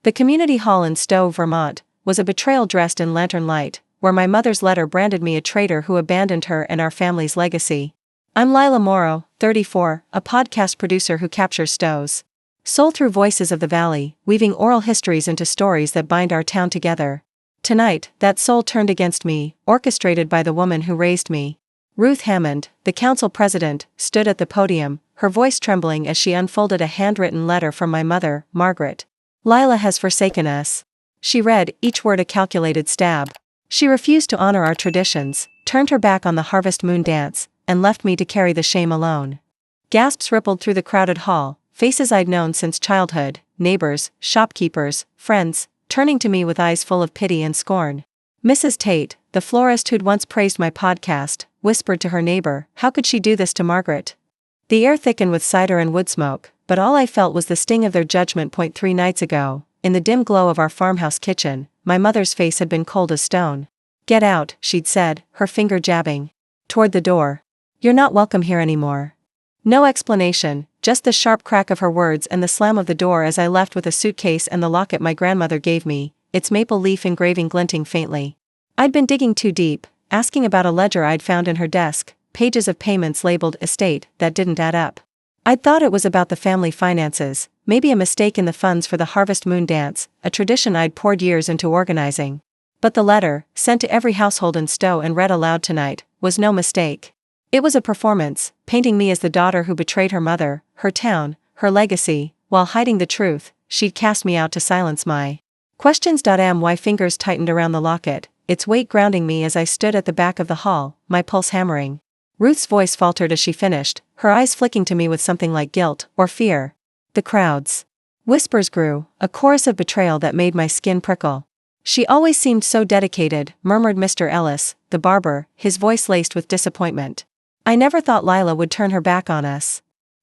The community hall in Stowe, Vermont, was a betrayal dressed in lantern light, where my mother's letter branded me a traitor who abandoned her and our family's legacy. I'm Lila Morrow, 34, a podcast producer who captures Stowe's soul through voices of the valley, weaving oral histories into stories that bind our town together. Tonight, that soul turned against me, orchestrated by the woman who raised me. Ruth Hammond, the council president, stood at the podium, her voice trembling as she unfolded a handwritten letter from my mother, Margaret. Lila has forsaken us. She read, each word a calculated stab. She refused to honor our traditions, turned her back on the harvest moon dance, and left me to carry the shame alone. Gasps rippled through the crowded hall, faces I'd known since childhood, neighbors, shopkeepers, friends, turning to me with eyes full of pity and scorn. Mrs. Tate, the florist who'd once praised my podcast, whispered to her neighbor, how could she do this to Margaret? The air thickened with cider and wood smoke, but all I felt was the sting of their judgment. 3 nights ago, in the dim glow of our farmhouse kitchen, my mother's face had been cold as stone. Get out, she'd said, her finger jabbing toward the door. You're not welcome here anymore. No explanation, just the sharp crack of her words and the slam of the door as I left with a suitcase and the locket my grandmother gave me, its maple leaf engraving glinting faintly. I'd been digging too deep, asking about a ledger I'd found in her desk, pages of payments labeled estate that didn't add up. I'd thought it was about the family finances, maybe a mistake in the funds for the harvest moon dance, a tradition I'd poured years into organizing. But the letter, sent to every household in Stowe and read aloud tonight, was no mistake. It was a performance, painting me as the daughter who betrayed her mother, her town, her legacy, while hiding the truth. She'd cast me out to silence my questions. My fingers tightened around the locket, its weight grounding me as I stood at the back of the hall, my pulse hammering. Ruth's voice faltered as she finished, her eyes flicking to me with something like guilt or fear. The crowd's whispers grew, a chorus of betrayal that made my skin prickle. She always seemed so dedicated, murmured Mr. Ellis, the barber, his voice laced with disappointment. I never thought Lila would turn her back on us.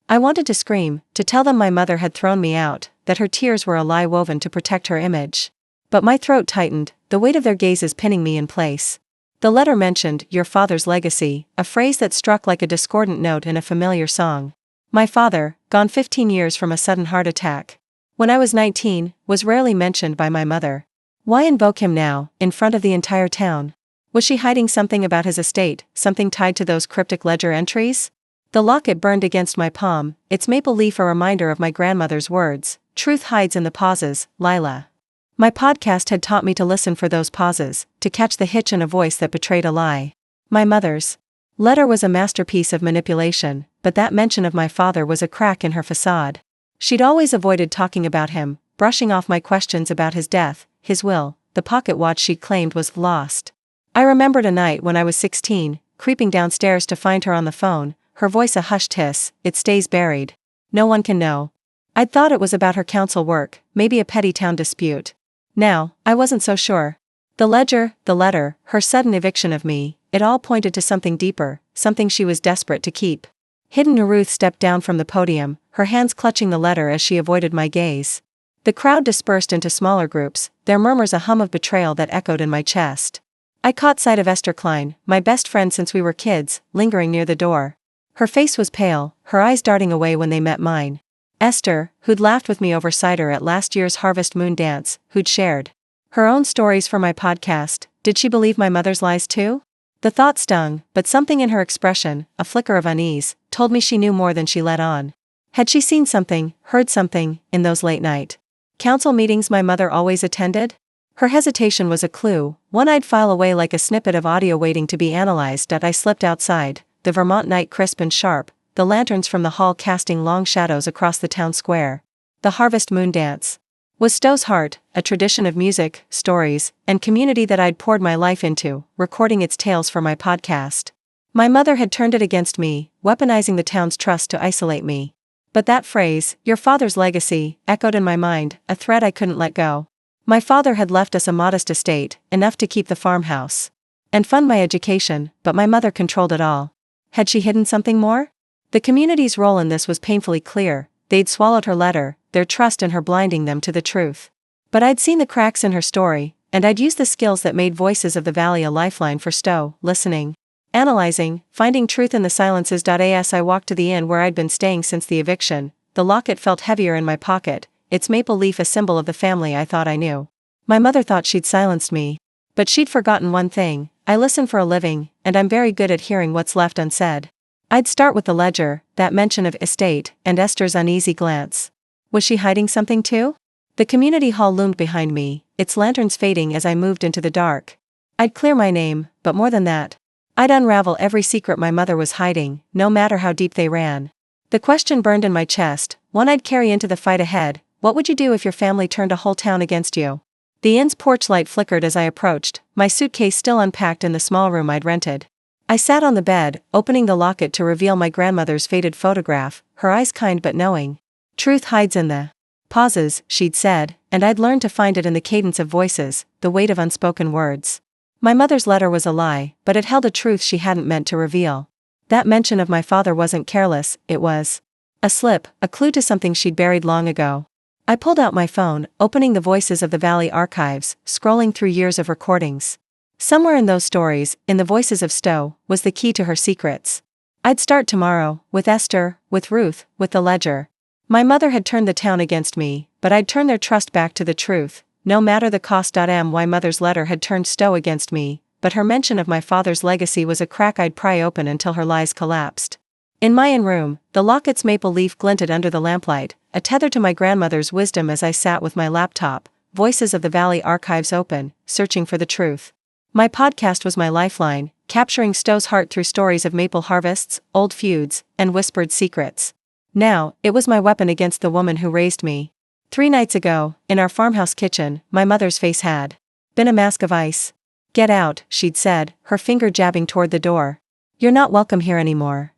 I wanted to scream, to tell them my mother had thrown me out, that her tears were a lie woven to protect her image. But my throat tightened, the weight of their gazes pinning me in place. The letter mentioned, your father's legacy, a phrase that struck like a discordant note in a familiar song. My father, gone 15 years from a sudden heart attack when I was 19, was rarely mentioned by my mother. Why invoke him now, in front of the entire town? Was she hiding something about his estate, something tied to those cryptic ledger entries? The locket burned against my palm, its maple leaf a reminder of my grandmother's words, truth hides in the pauses, Lila. My podcast had taught me to listen for those pauses, to catch the hitch in a voice that betrayed a lie. My mother's letter was a masterpiece of manipulation, but that mention of my father was a crack in her facade. She'd always avoided talking about him, brushing off my questions about his death, his will, the pocket watch she claimed was lost. I remembered a night when I was 16, creeping downstairs to find her on the phone, her voice a hushed hiss, it stays buried. No one can know. I'd thought it was about her council work, maybe a petty town dispute. Now, I wasn't so sure. The ledger, the letter, her sudden eviction of me, it all pointed to something deeper, something she was desperate to keep. Hidden. Ruth stepped down from the podium, her hands clutching the letter as she avoided my gaze. The crowd dispersed into smaller groups, their murmurs a hum of betrayal that echoed in my chest. I caught sight of Esther Klein, my best friend since we were kids, lingering near the door. Her face was pale, her eyes darting away when they met mine. Esther, who'd laughed with me over cider at last year's harvest moon dance, who'd shared her own stories for my podcast. Did she believe my mother's lies too? The thought stung, but something in her expression, a flicker of unease, told me she knew more than she let on. Had she seen something, heard something, in those late-night council meetings my mother always attended? Her hesitation was a clue, one I'd file away like a snippet of audio waiting to be analyzed. I slipped outside, the Vermont night crisp and sharp, the lanterns from the hall casting long shadows across the town square. The harvest moon dance was Stowe's heart, a tradition of music, stories, and community that I'd poured my life into, recording its tales for my podcast. My mother had turned it against me, weaponizing the town's trust to isolate me. But that phrase, your father's legacy, echoed in my mind, a thread I couldn't let go. My father had left us a modest estate, enough to keep the farmhouse and fund my education, but my mother controlled it all. Had she hidden something more? The community's role in this was painfully clear. They'd swallowed her letter, their trust in her blinding them to the truth. But I'd seen the cracks in her story, and I'd used the skills that made Voices of the Valley a lifeline for Stowe, listening, analyzing, finding truth in the silences. As I walked to the inn where I'd been staying since the eviction, the locket felt heavier in my pocket, its maple leaf a symbol of the family I thought I knew. My mother thought she'd silenced me. But she'd forgotten one thing: I listen for a living, and I'm very good at hearing what's left unsaid. I'd start with the ledger, that mention of estate, and Esther's uneasy glance. Was she hiding something too? The community hall loomed behind me, its lanterns fading as I moved into the dark. I'd clear my name, but more than that, I'd unravel every secret my mother was hiding, no matter how deep they ran. The question burned in my chest, one I'd carry into the fight ahead: what would you do if your family turned a whole town against you? The inn's porch light flickered as I approached, my suitcase still unpacked in the small room I'd rented. I sat on the bed, opening the locket to reveal my grandmother's faded photograph, her eyes kind but knowing. "Truth hides in the pauses," she'd said, and I'd learned to find it in the cadence of voices, the weight of unspoken words. My mother's letter was a lie, but it held a truth she hadn't meant to reveal. That mention of my father wasn't careless, it was a slip, a clue to something she'd buried long ago. I pulled out my phone, opening the Voices of the Valley archives, scrolling through years of recordings. Somewhere in those stories, in the voices of Stowe, was the key to her secrets. I'd start tomorrow, with Esther, with Ruth, with the ledger. My mother had turned the town against me, but I'd turn their trust back to the truth, no matter the cost. My mother's letter had turned Stowe against me, but her mention of my father's legacy was a crack I'd pry open until her lies collapsed. In my own room, the locket's maple leaf glinted under the lamplight, a tether to my grandmother's wisdom as I sat with my laptop, Voices of the Valley archives open, searching for the truth. My podcast was my lifeline, capturing Stowe's heart through stories of maple harvests, old feuds, and whispered secrets. Now, it was my weapon against the woman who raised me. 3 nights ago, in our farmhouse kitchen, my mother's face had been a mask of ice. "Get out," she'd said, her finger jabbing toward the door. "You're not welcome here anymore."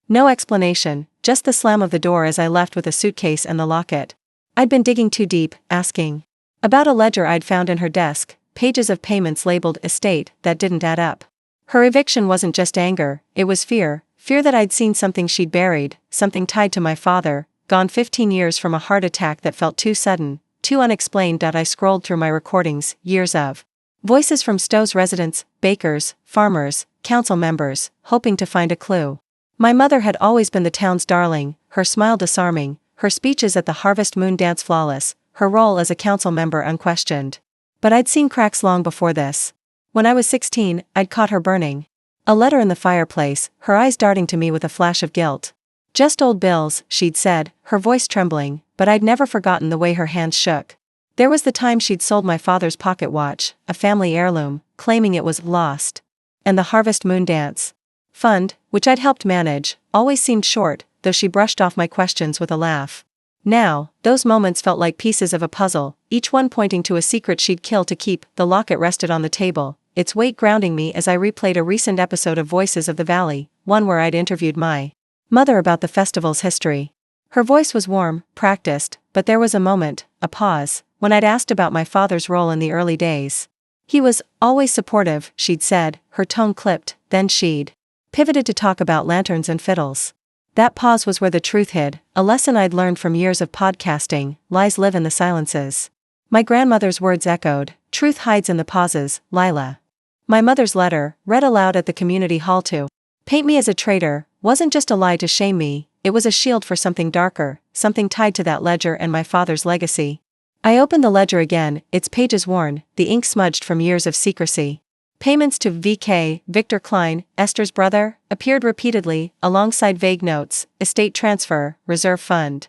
No explanation, just the slam of the door as I left with a suitcase and the locket. I'd been digging too deep, asking about a ledger I'd found in her desk, pages of payments labeled estate that didn't add up. Her eviction wasn't just anger, it was fear that I'd seen something she'd buried, something tied to my father, gone 15 years from a heart attack that felt too sudden, too unexplained. I scrolled through my recordings, years of voices from Stowe's residents, bakers, farmers, council members, hoping to find a clue. My mother had always been the town's darling, her smile disarming, her speeches at the Harvest Moon dance flawless, her role as a council member unquestioned. But I'd seen cracks long before this. When I was 16, I'd caught her burning a letter in the fireplace, her eyes darting to me with a flash of guilt. "Just old bills," she'd said, her voice trembling, but I'd never forgotten the way her hands shook. There was the time she'd sold my father's pocket watch, a family heirloom, claiming it was lost. And the Harvest Moon dance fund, which I'd helped manage, always seemed short, though she brushed off my questions with a laugh. Now, those moments felt like pieces of a puzzle, each one pointing to a secret she'd kill to keep. The locket rested on the table, its weight grounding me as I replayed a recent episode of Voices of the Valley, one where I'd interviewed my mother about the festival's history. Her voice was warm, practiced, but there was a moment, a pause, when I'd asked about my father's role in the early days. "He was always supportive," she'd said, her tone clipped, then she'd pivoted to talk about lanterns and fiddles. That pause was where the truth hid, a lesson I'd learned from years of podcasting: lies live in the silences. My grandmother's words echoed: "Truth hides in the pauses, Lila." My mother's letter, read aloud at the community hall to paint me as a traitor, wasn't just a lie to shame me, it was a shield for something darker, something tied to that ledger and my father's legacy. I opened the ledger again, its pages worn, the ink smudged from years of secrecy. Payments to VK, Victor Klein, Esther's brother, appeared repeatedly, alongside vague notes: estate transfer, reserve fund.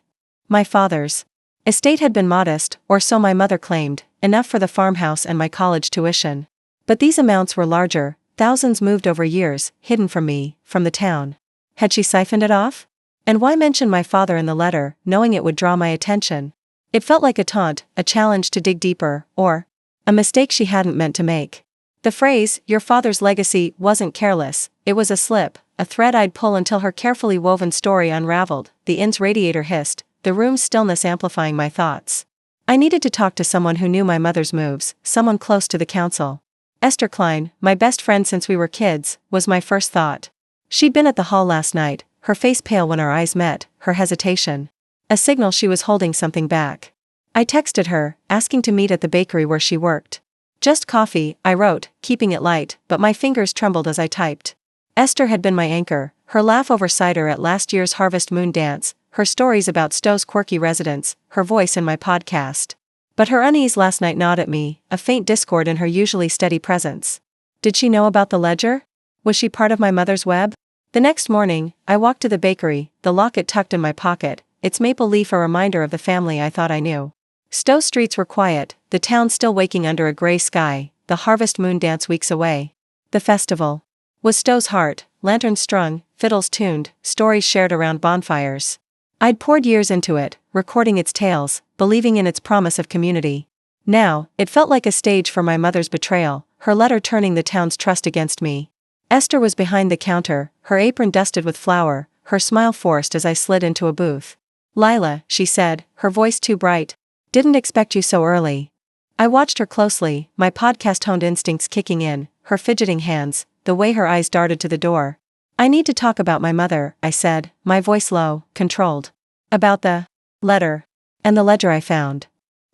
My father's estate had been modest, or so my mother claimed, enough for the farmhouse and my college tuition. But these amounts were larger, thousands moved over years, hidden from me, from the town. Had she siphoned it off? And why mention my father in the letter, knowing it would draw my attention? It felt like a taunt, a challenge to dig deeper, or a mistake she hadn't meant to make. The phrase, "your father's legacy," wasn't careless, it was a slip, a thread I'd pull until her carefully woven story unraveled. The inn's radiator hissed, the room's stillness amplifying my thoughts. I needed to talk to someone who knew my mother's moves, someone close to the council. Esther Klein, my best friend since we were kids, was my first thought. She'd been at the hall last night, her face pale when our eyes met, her hesitation a signal she was holding something back. I texted her, asking to meet at the bakery where she worked. "Just coffee," I wrote, keeping it light, but my fingers trembled as I typed. Esther had been my anchor, her laugh over cider at last year's Harvest Moon dance, her stories about Stowe's quirky residents, her voice in my podcast. But her unease last night gnawed at me, a faint discord in her usually steady presence. Did she know about the ledger? Was she part of my mother's web? The next morning, I walked to the bakery, the locket tucked in my pocket, its maple leaf a reminder of the family I thought I knew. Stowe streets were quiet, the town still waking under a gray sky, the harvest moon dance weeks away. The festival was Stowe's heart, lanterns strung, fiddles tuned, stories shared around bonfires. I'd poured years into it, recording its tales, believing in its promise of community. Now, it felt like a stage for my mother's betrayal, her letter turning the town's trust against me. Esther was behind the counter, her apron dusted with flour, her smile forced as I slid into a booth. "Lila," she said, her voice too bright. "Didn't expect you so early." I watched her closely, my podcast-honed instincts kicking in, her fidgeting hands, the way her eyes darted to the door. "I need to talk about my mother," I said, my voice low, controlled. "About the letter and the ledger I found."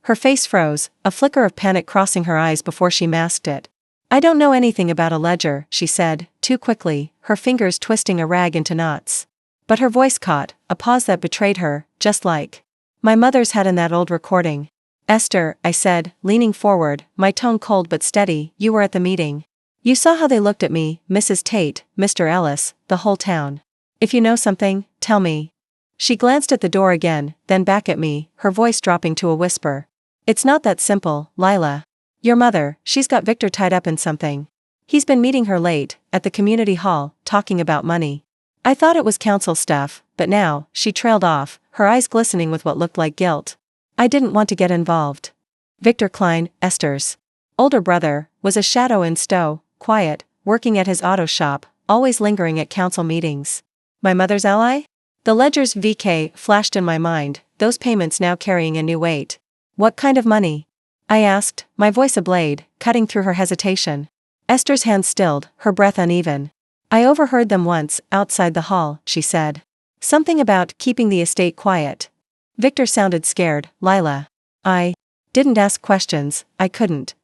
Her face froze, a flicker of panic crossing her eyes before she masked it. "I don't know anything about a ledger," she said, too quickly, her fingers twisting a rag into knots. But her voice caught, a pause that betrayed her, just like my mother's had in that old recording. "Esther," I said, leaning forward, my tone cold but steady, "you were at the meeting. You saw how they looked at me, Mrs. Tate, Mr. Ellis, the whole town. If you know something, tell me." She glanced at the door again, then back at me, her voice dropping to a whisper. "It's not that simple, Lila. Your mother, she's got Victor tied up in something. He's been meeting her late, at the community hall, talking about money." I thought it was council stuff, but now, she trailed off, her eyes glistening with what looked like guilt. I didn't want to get involved. Victor Klein, Esther's older brother, was a shadow in Stowe, quiet, working at his auto shop, always lingering at council meetings. My mother's ally? The ledger's VK flashed in my mind, those payments now carrying a new weight. "What kind of money?" I asked, my voice a blade, cutting through her hesitation. Esther's hands stilled, her breath uneven. "I overheard them once, outside the hall," she said. "Something about keeping the estate quiet." Victor sounded scared. "Lila. I didn't ask questions, I couldn't."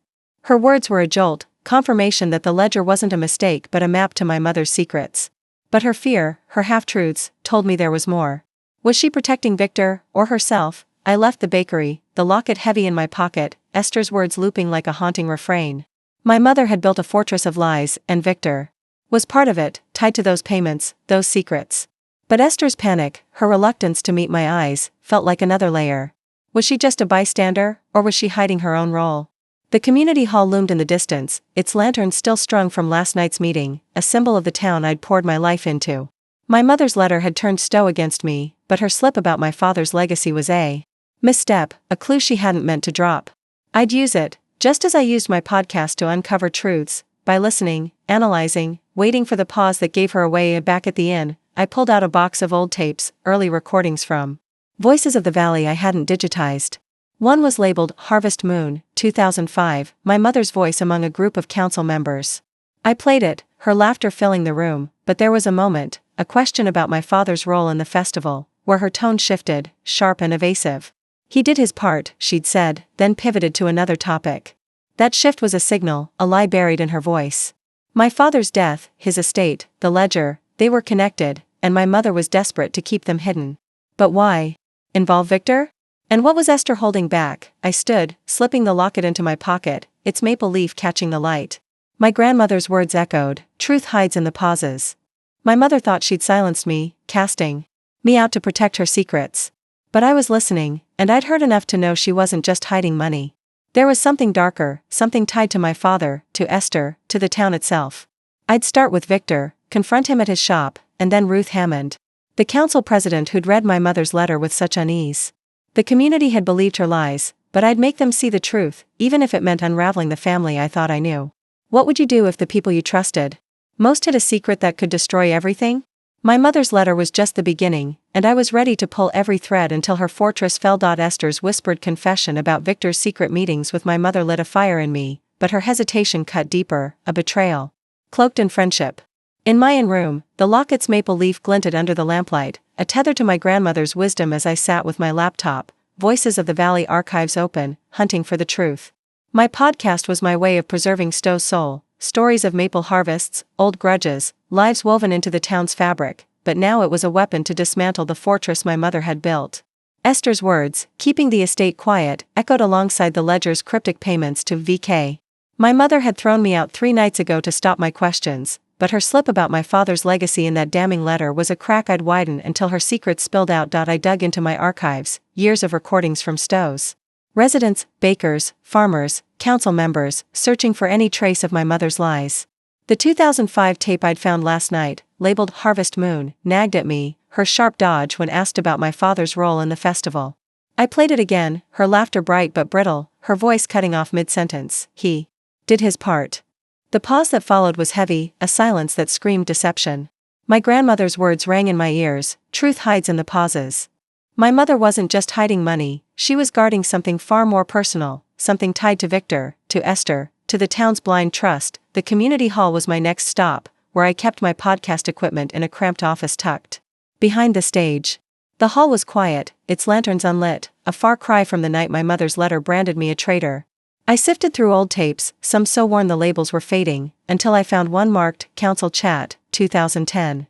Her words were a jolt, confirmation that the ledger wasn't a mistake but a map to my mother's secrets. But her fear, her half-truths, told me there was more. Was she protecting Victor, or herself? I left the bakery, the locket heavy in my pocket, Esther's words looping like a haunting refrain. My mother had built a fortress of lies, and Victor was part of it, tied to those payments, those secrets. But Esther's panic, her reluctance to meet my eyes, felt like another layer. Was she just a bystander, or was she hiding her own role? The community hall loomed in the distance, its lanterns still strung from last night's meeting, a symbol of the town I'd poured my life into. My mother's letter had turned Stowe against me, but her slip about my father's legacy was a misstep, a clue she hadn't meant to drop. I'd use it, just as I used my podcast to uncover truths, by listening, analyzing, waiting for the pause that gave her away. Back at the inn, I pulled out a box of old tapes, early recordings from Voices of the Valley I hadn't digitized. One was labeled Harvest Moon, 2005, my mother's voice among a group of council members. I played it, her laughter filling the room, but there was a moment, a question about my father's role in the festival, where her tone shifted, sharp and evasive. "He did his part," she'd said, then pivoted to another topic. That shift was a signal, a lie buried in her voice. My father's death, his estate, the ledger, they were connected, and my mother was desperate to keep them hidden. But why? Involve Victor? And what was Esther holding back? I stood, slipping the locket into my pocket, its maple leaf catching the light. My grandmother's words echoed, "Truth hides in the pauses." My mother thought she'd silenced me, casting me out to protect her secrets. But I was listening, and I'd heard enough to know she wasn't just hiding money. There was something darker, something tied to my father, to Esther, to the town itself. I'd start with Victor, confront him at his shop, and then Ruth Hammond, the council president who'd read my mother's letter with such unease. The community had believed her lies, but I'd make them see the truth, even if it meant unraveling the family I thought I knew. What would you do if the people you trusted most had a secret that could destroy everything? My mother's letter was just the beginning, and I was ready to pull every thread until her fortress fell. Esther's whispered confession about Victor's secret meetings with my mother lit a fire in me, but her hesitation cut deeper, a betrayal cloaked in friendship. In my own room, the locket's maple leaf glinted under the lamplight, a tether to my grandmother's wisdom. As I sat with my laptop, Voices of the Valley archives open, hunting for the truth. My podcast was my way of preserving Stowe's soul, stories of maple harvests, old grudges, lives woven into the town's fabric, but now it was a weapon to dismantle the fortress my mother had built. Esther's words, keeping the estate quiet, echoed alongside the ledger's cryptic payments to VK. My mother had thrown me out 3 nights ago to stop my questions, but her slip about my father's legacy in that damning letter was a crack I'd widen until her secrets spilled out. I dug into my archives, years of recordings from Stowe's residents, bakers, farmers, council members, searching for any trace of my mother's lies. The 2005 tape I'd found last night, labeled Harvest Moon, nagged at me, her sharp dodge when asked about my father's role in the festival. I played it again, her laughter bright but brittle, her voice cutting off mid-sentence. He did his part. The pause that followed was heavy, a silence that screamed deception. My grandmother's words rang in my ears, truth hides in the pauses. My mother wasn't just hiding money, she was guarding something far more personal, something tied to Victor, to Esther, to the town's blind trust. The community hall was my next stop, where I kept my podcast equipment in a cramped office tucked behind the stage. The hall was quiet, its lanterns unlit, a far cry from the night my mother's letter branded me a traitor. I sifted through old tapes, some so worn the labels were fading, until I found one marked, Council Chat, 2010.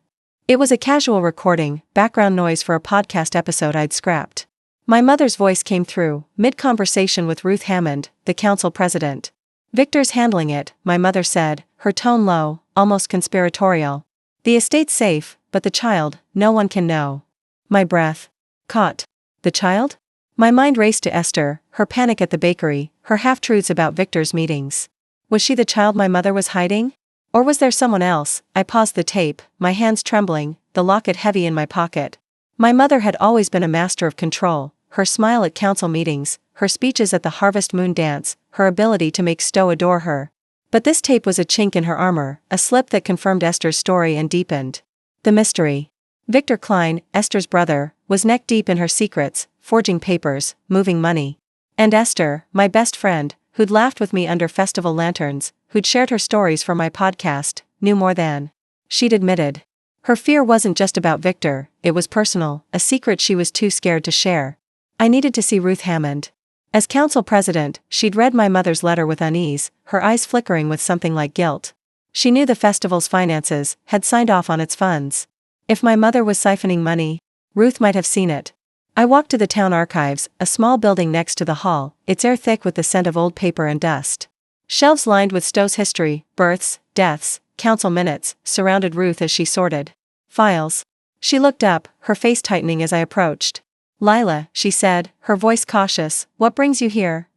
It was a casual recording, background noise for a podcast episode I'd scrapped. My mother's voice came through, mid-conversation with Ruth Hammond, the council president. Victor's handling it, my mother said, her tone low, almost conspiratorial. The estate's safe, but the child, no one can know. My breath caught. The child? My mind raced to Esther, her panic at the bakery, her half-truths about Victor's meetings. Was she the child my mother was hiding? Or was there someone else? I paused the tape, my hands trembling, the locket heavy in my pocket. My mother had always been a master of control, her smile at council meetings, her speeches at the Harvest Moon dance, her ability to make Stowe adore her. But this tape was a chink in her armor, a slip that confirmed Esther's story and deepened the mystery. Victor Klein, Esther's brother, was neck-deep in her secrets, forging papers, moving money. And Esther, my best friend, who'd laughed with me under festival lanterns, who'd shared her stories for my podcast, knew more than she'd admitted. Her fear wasn't just about Victor, it was personal, a secret she was too scared to share. I needed to see Ruth Hammond. As council president, she'd read my mother's letter with unease, her eyes flickering with something like guilt. She knew the festival's finances, had signed off on its funds. If my mother was siphoning money, Ruth might have seen it. I walked to the town archives, a small building next to the hall, its air thick with the scent of old paper and dust. Shelves lined with Stowe's history, births, deaths, council minutes, surrounded Ruth as she sorted files. She looked up, her face tightening as I approached. Lila, she said, her voice cautious, what brings you here?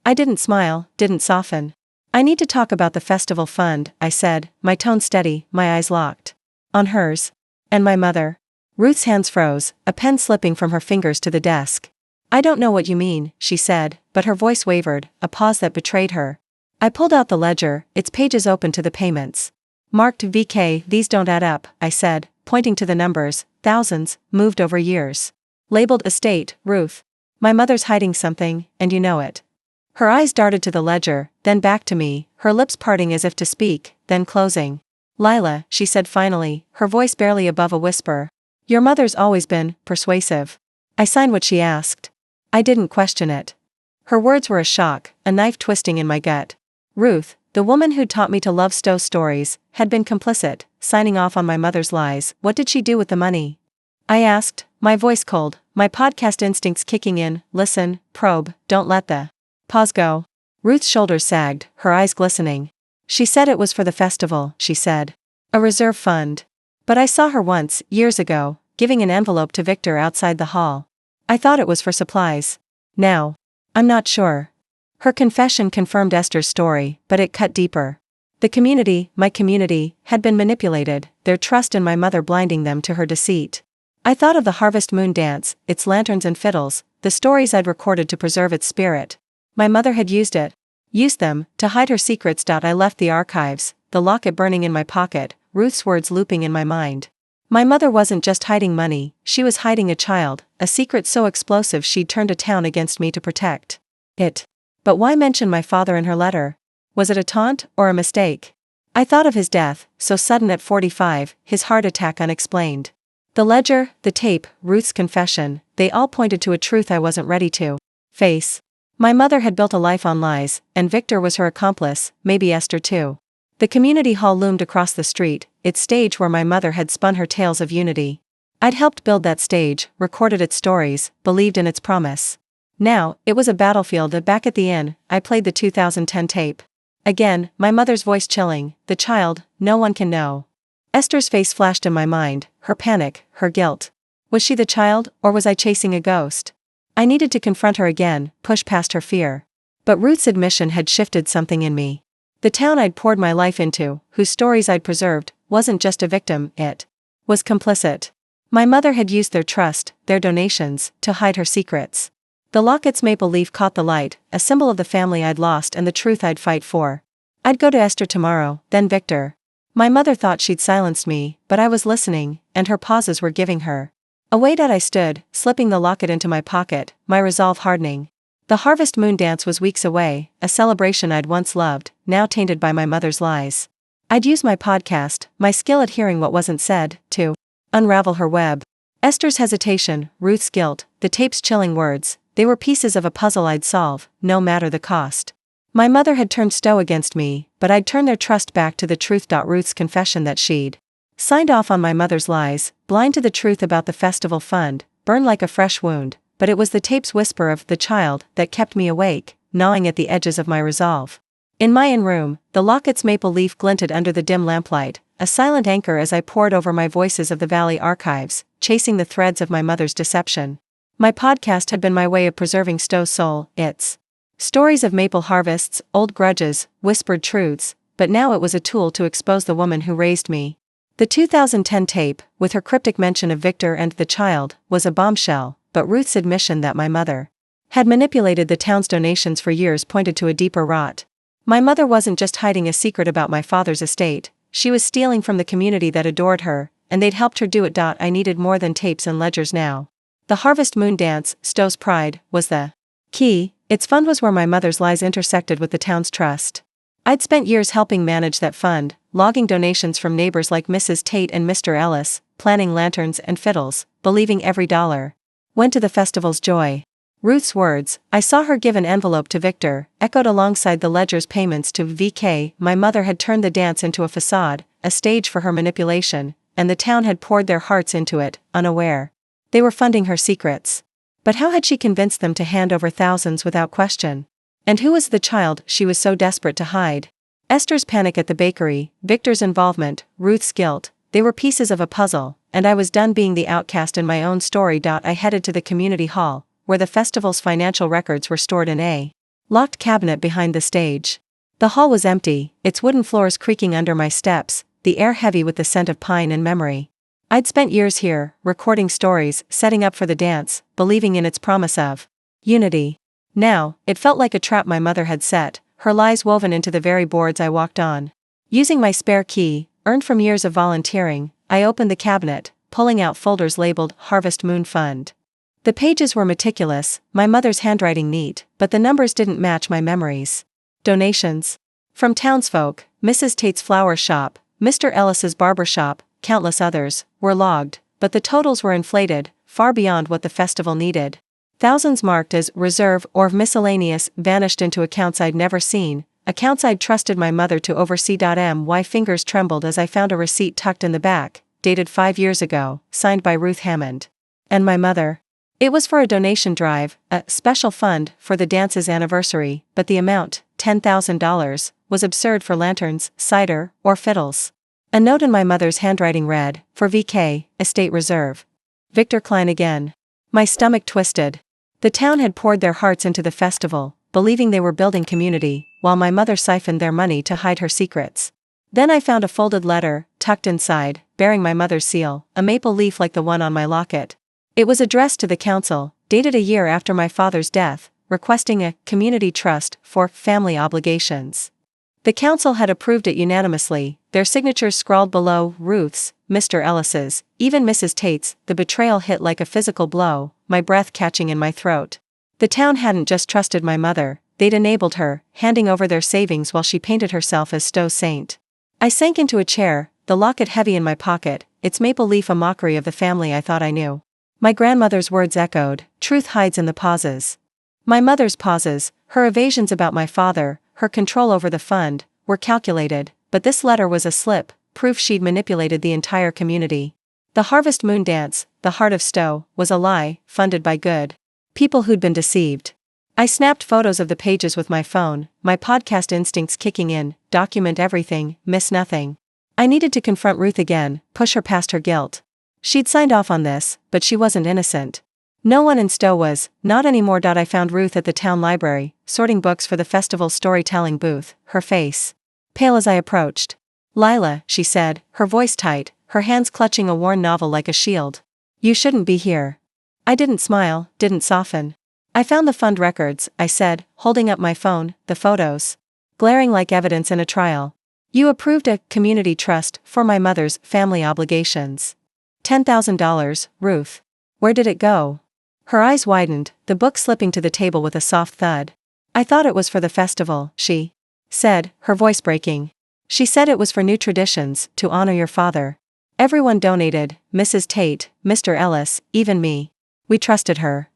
I didn't smile, didn't soften. I need to talk about the festival fund, I said, my tone steady, my eyes locked on hers. And my mother? Ruth's hands froze, a pen slipping from her fingers to the desk. I don't know what you mean, she said, but her voice wavered, a pause that betrayed her. I pulled out the ledger, its pages open to the payments. Marked VK, these don't add up, I said, pointing to the numbers, thousands, moved over years. Labeled estate, Ruth. My mother's hiding something, and you know it. Her eyes darted to the ledger, then back to me, her lips parting as if to speak, then closing. Lila, she said finally, her voice barely above a whisper. Your mother's always been persuasive. I signed what she asked. I didn't question it. Her words were a shock, a knife twisting in my gut. Ruth, the woman who'd taught me to love Stowe stories, had been complicit, signing off on my mother's lies. What did she do with the money? I asked, my voice cold, my podcast instincts kicking in. Listen, probe, don't let the pause go. Ruth's shoulders sagged, her eyes glistening. She said it was for the festival, she said. A reserve fund. But I saw her once, years ago, giving an envelope to Victor outside the hall. I thought it was for supplies. Now, I'm not sure. Her confession confirmed Esther's story, but it cut deeper. The community, my community, had been manipulated, their trust in my mother blinding them to her deceit. I thought of the Harvest Moon dance, its lanterns and fiddles, the stories I'd recorded to preserve its spirit. My mother had used them, to hide her secrets. I left the archives, the locket burning in my pocket, Ruth's words looping in my mind. My mother wasn't just hiding money, she was hiding a child, a secret so explosive she'd turned a town against me to protect it. But why mention my father in her letter? Was it a taunt, or a mistake? I thought of his death, so sudden at 45, his heart attack unexplained. The ledger, the tape, Ruth's confession, they all pointed to a truth I wasn't ready to face. My mother had built a life on lies, and Victor was her accomplice, maybe Esther too. The community hall loomed across the street, its stage where my mother had spun her tales of unity. I'd helped build that stage, recorded its stories, believed in its promise. Now, it was a battlefield, and back at the inn, I played the 2010 tape. Again, my mother's voice chilling, "The child, no one can know." Esther's face flashed in my mind, her panic, her guilt. Was she the child, or was I chasing a ghost? I needed to confront her again, push past her fear. But Ruth's admission had shifted something in me. The town I'd poured my life into, whose stories I'd preserved, wasn't just a victim, it was complicit. My mother had used their trust, their donations, to hide her secrets. The locket's maple leaf caught the light, a symbol of the family I'd lost and the truth I'd fight for. I'd go to Esther tomorrow, then Victor. My mother thought she'd silenced me, but I was listening, and her pauses were giving her. Away I stood, slipping the locket into my pocket, my resolve hardening. The harvest moon dance was weeks away, a celebration I'd once loved, now tainted by my mother's lies. I'd use my podcast, my skill at hearing what wasn't said, to unravel her web. Esther's hesitation, Ruth's guilt, the tape's chilling words, they were pieces of a puzzle I'd solve, no matter the cost. My mother had turned Stowe against me, but I'd turn their trust back to the truth. Ruth's confession that she'd signed off on my mother's lies, blind to the truth about the festival fund, burned like a fresh wound, but it was the tape's whisper of "the child" that kept me awake, gnawing at the edges of my resolve. In my inn room, the locket's maple leaf glinted under the dim lamplight, a silent anchor as I pored over my Voices of the Valley archives, chasing the threads of my mother's deception. My podcast had been my way of preserving Stowe's soul, its stories of maple harvests, old grudges, whispered truths, but now it was a tool to expose the woman who raised me. The 2010 tape, with her cryptic mention of Victor and the child, was a bombshell, but Ruth's admission that my mother had manipulated the town's donations for years pointed to a deeper rot. My mother wasn't just hiding a secret about my father's estate, she was stealing from the community that adored her, and they'd helped her do it. I needed more than tapes and ledgers now. The Harvest Moon Dance, Stowe's pride, was the key. Its fund was where my mother's lies intersected with the town's trust. I'd spent years helping manage that fund, logging donations from neighbors like Mrs. Tate and Mr. Ellis, planning lanterns and fiddles, believing every dollar went to the festival's joy. Ruth's words, "I saw her give an envelope to Victor," echoed alongside the ledger's payments to VK. My mother had turned the dance into a facade, a stage for her manipulation, and the town had poured their hearts into it, unaware. They were funding her secrets. But how had she convinced them to hand over thousands without question? And who was the child she was so desperate to hide? Esther's panic at the bakery, Victor's involvement, Ruth's guilt, they were pieces of a puzzle, and I was done being the outcast in my own story. I headed to the community hall, where the festival's financial records were stored in a locked cabinet behind the stage. The hall was empty, its wooden floors creaking under my steps, the air heavy with the scent of pine and memory. I'd spent years here, recording stories, setting up for the dance, believing in its promise of unity. Now, it felt like a trap my mother had set, her lies woven into the very boards I walked on. Using my spare key, earned from years of volunteering, I opened the cabinet, pulling out folders labeled Harvest Moon Fund. The pages were meticulous, my mother's handwriting neat, but the numbers didn't match my memories. Donations from townsfolk, Mrs. Tate's flower shop, Mr. Ellis's barber shop, countless others, were logged, but the totals were inflated, far beyond what the festival needed. Thousands marked as reserve or miscellaneous vanished into accounts I'd never seen, accounts I'd trusted my mother to oversee. My fingers trembled as I found a receipt tucked in the back, dated 5 years ago, signed by Ruth Hammond. And my mother? It was for a donation drive, a special fund for the dance's anniversary, but the amount, $10,000, was absurd for lanterns, cider, or fiddles. A note in my mother's handwriting read, "For VK, Estate Reserve. Victor Klein again." My stomach twisted. The town had poured their hearts into the festival, believing they were building community, while my mother siphoned their money to hide her secrets. Then I found a folded letter, tucked inside, bearing my mother's seal, a maple leaf like the one on my locket. It was addressed to the council, dated a year after my father's death, requesting a community trust for family obligations. The council had approved it unanimously, their signatures scrawled below, Ruth's, Mr. Ellis's, even Mrs. Tate's. The betrayal hit like a physical blow, my breath catching in my throat. The town hadn't just trusted my mother, they'd enabled her, handing over their savings while she painted herself as Stowe's saint. I sank into a chair, the locket heavy in my pocket, its maple leaf a mockery of the family I thought I knew. My grandmother's words echoed, "Truth hides in the pauses." My mother's pauses, her evasions about my father, her control over the fund, were calculated, but this letter was a slip, proof she'd manipulated the entire community. The Harvest Moon Dance, the heart of Stowe, was a lie, funded by good people who'd been deceived. I snapped photos of the pages with my phone, my podcast instincts kicking in, document everything, miss nothing. I needed to confront Ruth again, push her past her guilt. She'd signed off on this, but she wasn't innocent. No one in Stowe was, not anymore. I found Ruth at the town library, sorting books for the festival's storytelling booth, her face pale as I approached. "Lila," she said, her voice tight, her hands clutching a worn novel like a shield. "You shouldn't be here." I didn't smile, didn't soften. "I found the fund records," I said, holding up my phone, "the photos. Glaring like evidence in a trial. You approved a community trust for my mother's family obligations. $10,000, Ruth. Where did it go?" Her eyes widened, the book slipping to the table with a soft thud. "I thought it was for the festival," she said, her voice breaking. "She said it was for new traditions, to honor your father. Everyone donated, Mrs. Tate, Mr. Ellis, even me. We trusted her."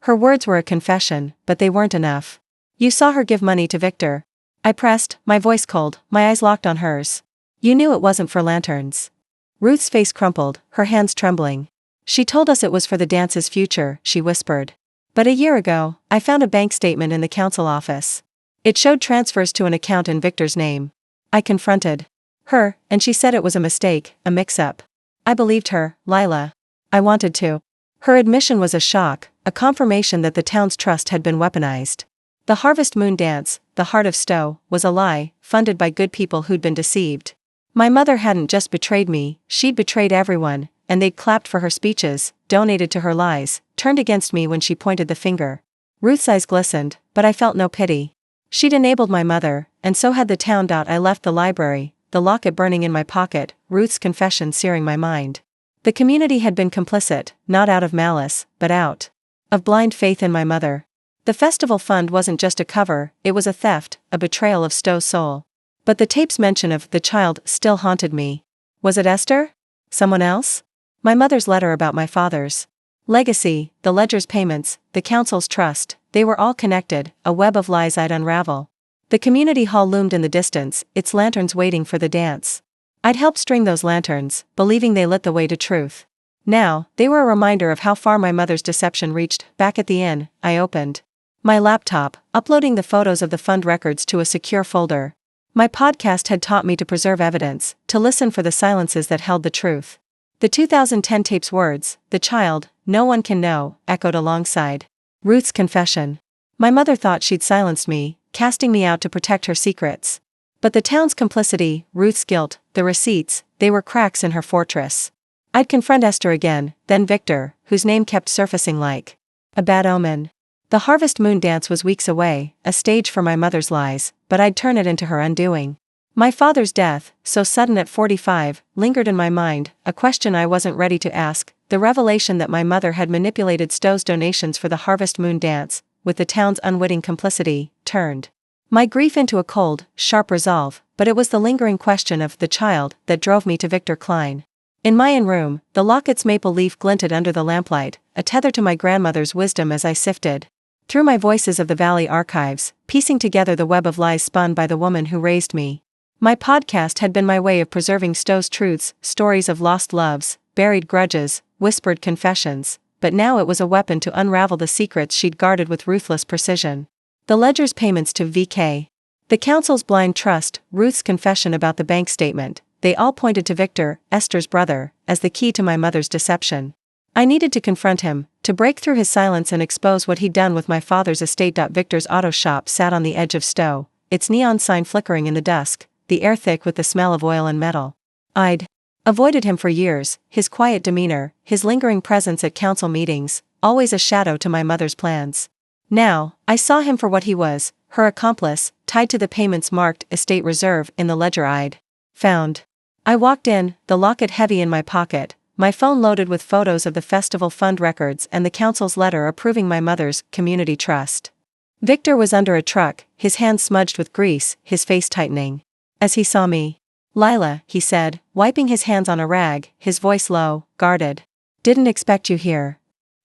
Her words were a confession, but they weren't enough. "You saw her give money to Victor." I pressed, my voice cold, my eyes locked on hers. "You knew it wasn't for lanterns." Ruth's face crumpled, her hands trembling. "She told us it was for the dance's future," she whispered. "But a year ago, I found a bank statement in the council office. It showed transfers to an account in Victor's name." I confronted her, and she said it was a mistake, a mix-up. I believed her, Lila. I wanted to. Her admission was a shock, a confirmation that the town's trust had been weaponized. The Harvest Moon Dance, the heart of Stowe, was a lie, funded by good people who'd been deceived. My mother hadn't just betrayed me, she'd betrayed everyone, and they'd clapped for her speeches, donated to her lies, turned against me when she pointed the finger. Ruth's eyes glistened, but I felt no pity. She'd enabled my mother, and so had the town. I left the library, the locket burning in my pocket, Ruth's confession searing my mind. The community had been complicit, not out of malice, but out of blind faith in my mother. The festival fund wasn't just a cover, it was a theft, a betrayal of Stowe's soul. But the tape's mention of the child still haunted me. Was it Esther? Someone else? My mother's letter about my father's legacy, the ledger's payments, the council's trust, they were all connected, a web of lies I'd unravel. The community hall loomed in the distance, its lanterns waiting for the dance. I'd helped string those lanterns, believing they lit the way to truth. Now, they were a reminder of how far my mother's deception reached. Back at the inn, I opened my laptop, uploading the photos of the fund records to a secure folder. My podcast had taught me to preserve evidence, to listen for the silences that held the truth. The 2010 tape's words, "The child, no one can know," echoed alongside Ruth's confession. My mother thought she'd silenced me, casting me out to protect her secrets. But the town's complicity, Ruth's guilt, the receipts, they were cracks in her fortress. I'd confront Esther again, then Victor, whose name kept surfacing like a bad omen. The Harvest Moon Dance was weeks away, a stage for my mother's lies, but I'd turn it into her undoing. My father's death, so sudden at 45, lingered in my mind, a question I wasn't ready to ask, the revelation that my mother had manipulated Stowe's donations for the Harvest Moon Dance, with the town's unwitting complicity, turned my grief into a cold, sharp resolve, but it was the lingering question of the child that drove me to Victor Klein. In my own room, the locket's maple leaf glinted under the lamplight, a tether to my grandmother's wisdom as I sifted through my Voices of the Valley archives, piecing together the web of lies spun by the woman who raised me. My podcast had been my way of preserving Stowe's truths, stories of lost loves, buried grudges, whispered confessions, but now it was a weapon to unravel the secrets she'd guarded with ruthless precision. The ledger's payments to VK. The council's blind trust, Ruth's confession about the bank statement, they all pointed to Victor, Esther's brother, as the key to my mother's deception. I needed to confront him, to break through his silence and expose what he'd done with my father's estate. Victor's auto shop sat on the edge of Stowe, its neon sign flickering in the dusk, the air thick with the smell of oil and metal. I'd avoided him for years, his quiet demeanor, his lingering presence at council meetings, always a shadow to my mother's plans. Now, I saw him for what he was, her accomplice, tied to the payments marked estate reserve in the ledger I'd found. I walked in, the locket heavy in my pocket, my phone loaded with photos of the festival fund records and the council's letter approving my mother's community trust. Victor was under a truck, his hands smudged with grease, his face tightening. As he saw me, "Lila," he said, wiping his hands on a rag, his voice low, guarded. "Didn't expect you here."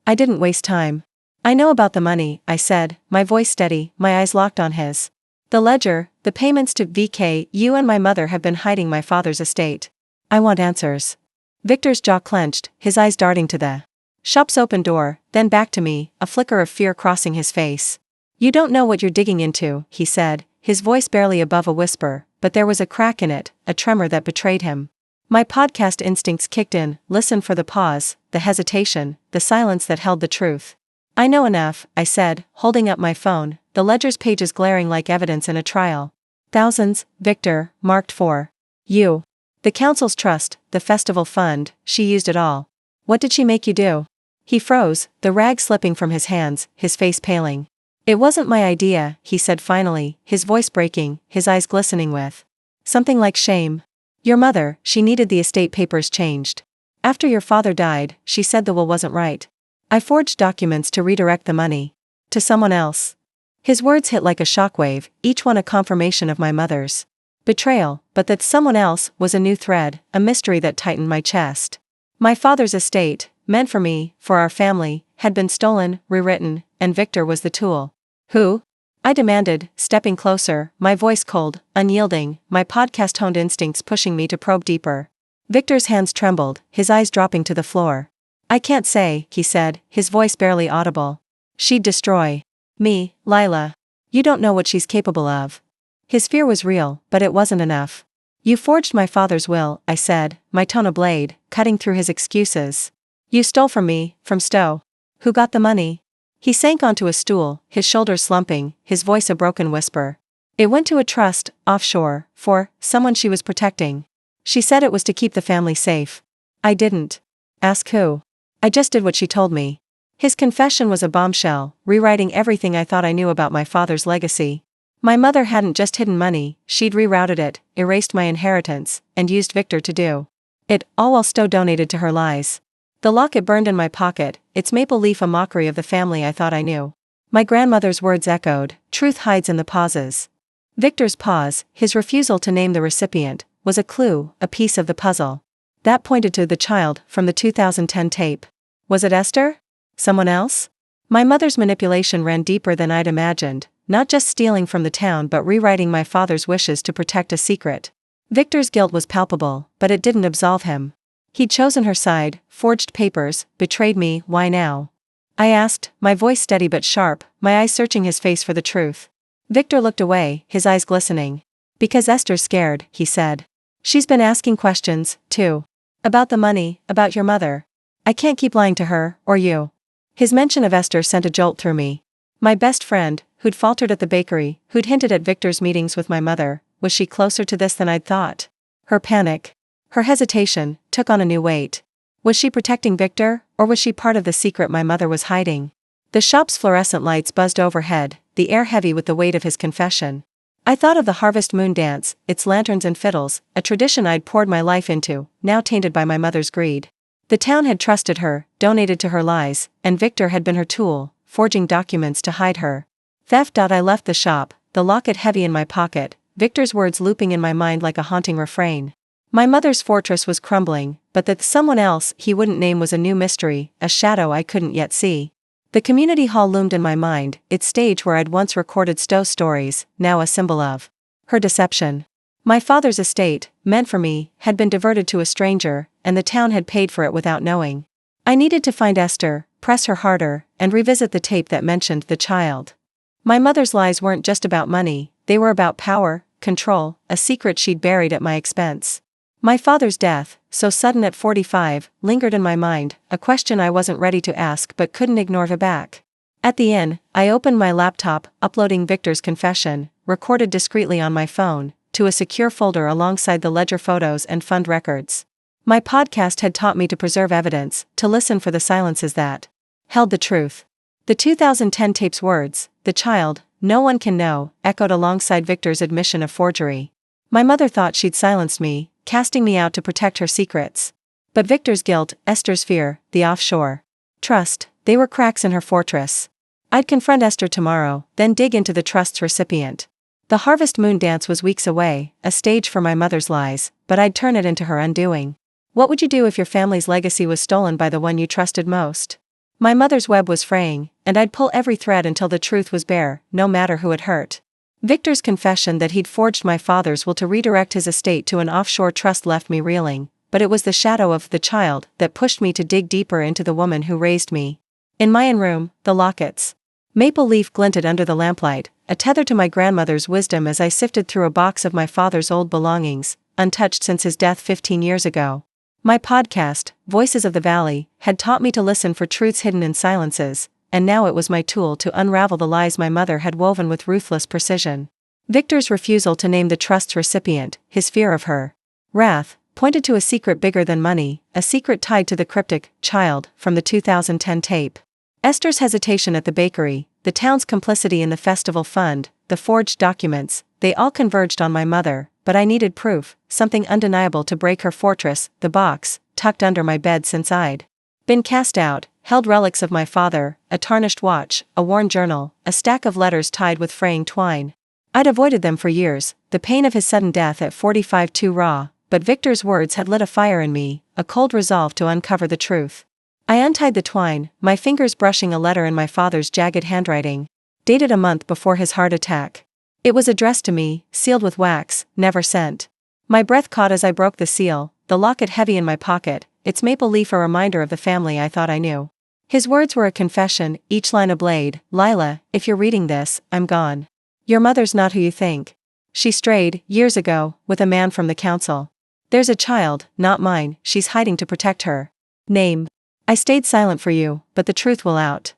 I didn't waste time. "I know about the money," I said, my voice steady, my eyes locked on his. The ledger, the payments to VK, you and my mother have been hiding my father's estate. I want answers. Victor's jaw clenched, his eyes darting to the shop's open door, then back to me, a flicker of fear crossing his face. You don't know what you're digging into, he said, his voice barely above a whisper, but there was a crack in it, a tremor that betrayed him. My podcast instincts kicked in, listen for the pause, the hesitation, the silence that held the truth. I know enough, I said, holding up my phone, the ledger's pages glaring like evidence in a trial. Thousands, Victor, marked for you. The council's trust, the festival fund, she used it all. What did she make you do? He froze, the rag slipping from his hands, his face paling. It wasn't my idea, he said finally, his voice breaking, his eyes glistening with something like shame. Your mother, she needed the estate papers changed. After your father died, she said the will wasn't right. I forged documents to redirect the money to someone else. His words hit like a shockwave, each one a confirmation of my mother's betrayal, but that someone else was a new thread, a mystery that tightened my chest. My father's estate, meant for me, for our family, had been stolen, rewritten, and Victor was the tool. Who? I demanded, stepping closer, my voice cold, unyielding, my podcast-honed instincts pushing me to probe deeper. Victor's hands trembled, his eyes dropping to the floor. I can't say, he said, his voice barely audible. She'd destroy me, Lila. You don't know what she's capable of. His fear was real, but it wasn't enough. You forged my father's will, I said, my tone a blade, cutting through his excuses. You stole from me, from Stowe. Who got the money? He sank onto a stool, his shoulders slumping, his voice a broken whisper. It went to a trust, offshore, for someone she was protecting. She said it was to keep the family safe. I didn't. Ask who. I just did what she told me. His confession was a bombshell, rewriting everything I thought I knew about my father's legacy. My mother hadn't just hidden money, she'd rerouted it, erased my inheritance, and used Victor to do it, all while Stowe donated to her lies. The locket burned in my pocket, its maple leaf a mockery of the family I thought I knew. My grandmother's words echoed, truth hides in the pauses. Victor's pause, his refusal to name the recipient, was a clue, a piece of the puzzle. That pointed to the child from the 2010 tape. Was it Esther? Someone else? My mother's manipulation ran deeper than I'd imagined, not just stealing from the town but rewriting my father's wishes to protect a secret. Victor's guilt was palpable, but it didn't absolve him. He'd chosen her side, forged papers, betrayed me, why now? I asked, my voice steady but sharp, my eyes searching his face for the truth. Victor looked away, his eyes glistening. Because Esther's scared, he said. She's been asking questions, too. About the money, about your mother. I can't keep lying to her, or you. His mention of Esther sent a jolt through me. My best friend, who'd faltered at the bakery, who'd hinted at Victor's meetings with my mother, was she closer to this than I'd thought? Her panic, her hesitation, took on a new weight. Was she protecting Victor, or was she part of the secret my mother was hiding? The shop's fluorescent lights buzzed overhead, the air heavy with the weight of his confession. I thought of the harvest moon dance, its lanterns and fiddles, a tradition I'd poured my life into, now tainted by my mother's greed. The town had trusted her, donated to her lies, and Victor had been her tool, forging documents to hide her theft. I left the shop, the locket heavy in my pocket, Victor's words looping in my mind like a haunting refrain. My mother's fortress was crumbling, but that someone else he wouldn't name was a new mystery, a shadow I couldn't yet see. The community hall loomed in my mind, its stage where I'd once recorded Stowe's stories, now a symbol of her deception. My father's estate, meant for me, had been diverted to a stranger, and the town had paid for it without knowing. I needed to find Esther, press her harder, and revisit the tape that mentioned the child. My mother's lies weren't just about money, they were about power, control, a secret she'd buried at my expense. My father's death, so sudden at 45, lingered in my mind, a question I wasn't ready to ask but couldn't ignore back. At the inn, I opened my laptop, uploading Victor's confession, recorded discreetly on my phone, to a secure folder alongside the ledger photos and fund records. My podcast had taught me to preserve evidence, to listen for the silences that held the truth. The 2010 tape's words, the child, no one can know, echoed alongside Victor's admission of forgery. My mother thought she'd silenced me, casting me out to protect her secrets. But Victor's guilt, Esther's fear, the offshore trust, they were cracks in her fortress. I'd confront Esther tomorrow, then dig into the trust's recipient. The harvest moon dance was weeks away, a stage for my mother's lies, but I'd turn it into her undoing. What would you do if your family's legacy was stolen by the one you trusted most? My mother's web was fraying, and I'd pull every thread until the truth was bare, no matter who it hurt. Victor's confession that he'd forged my father's will to redirect his estate to an offshore trust left me reeling, but it was the shadow of the child that pushed me to dig deeper into the woman who raised me. In my own room, the lockets. Maple leaf glinted under the lamplight, a tether to my grandmother's wisdom as I sifted through a box of my father's old belongings, untouched since his death 15 years ago. My podcast, Voices of the Valley, had taught me to listen for truths hidden in silences, and now it was my tool to unravel the lies my mother had woven with ruthless precision. Victor's refusal to name the trust's recipient, his fear of her wrath, pointed to a secret bigger than money, a secret tied to the cryptic child from the 2010 tape. Esther's hesitation at the bakery, the town's complicity in the festival fund, the forged documents, they all converged on my mother, but I needed proof, something undeniable to break her fortress. The box, tucked under my bed since I'd been cast out, held relics of my father, a tarnished watch, a worn journal, a stack of letters tied with fraying twine. I'd avoided them for years, the pain of his sudden death at 45 too raw, but Victor's words had lit a fire in me, a cold resolve to uncover the truth. I untied the twine, my fingers brushing a letter in my father's jagged handwriting, dated a month before his heart attack. It was addressed to me, sealed with wax, never sent. My breath caught as I broke the seal, the locket heavy in my pocket, its maple leaf a reminder of the family I thought I knew. His words were a confession, each line a blade. Lila, if you're reading this, I'm gone. Your mother's not who you think. She strayed, years ago, with a man from the council. There's a child, not mine, she's hiding to protect her name. I stayed silent for you, but the truth will out.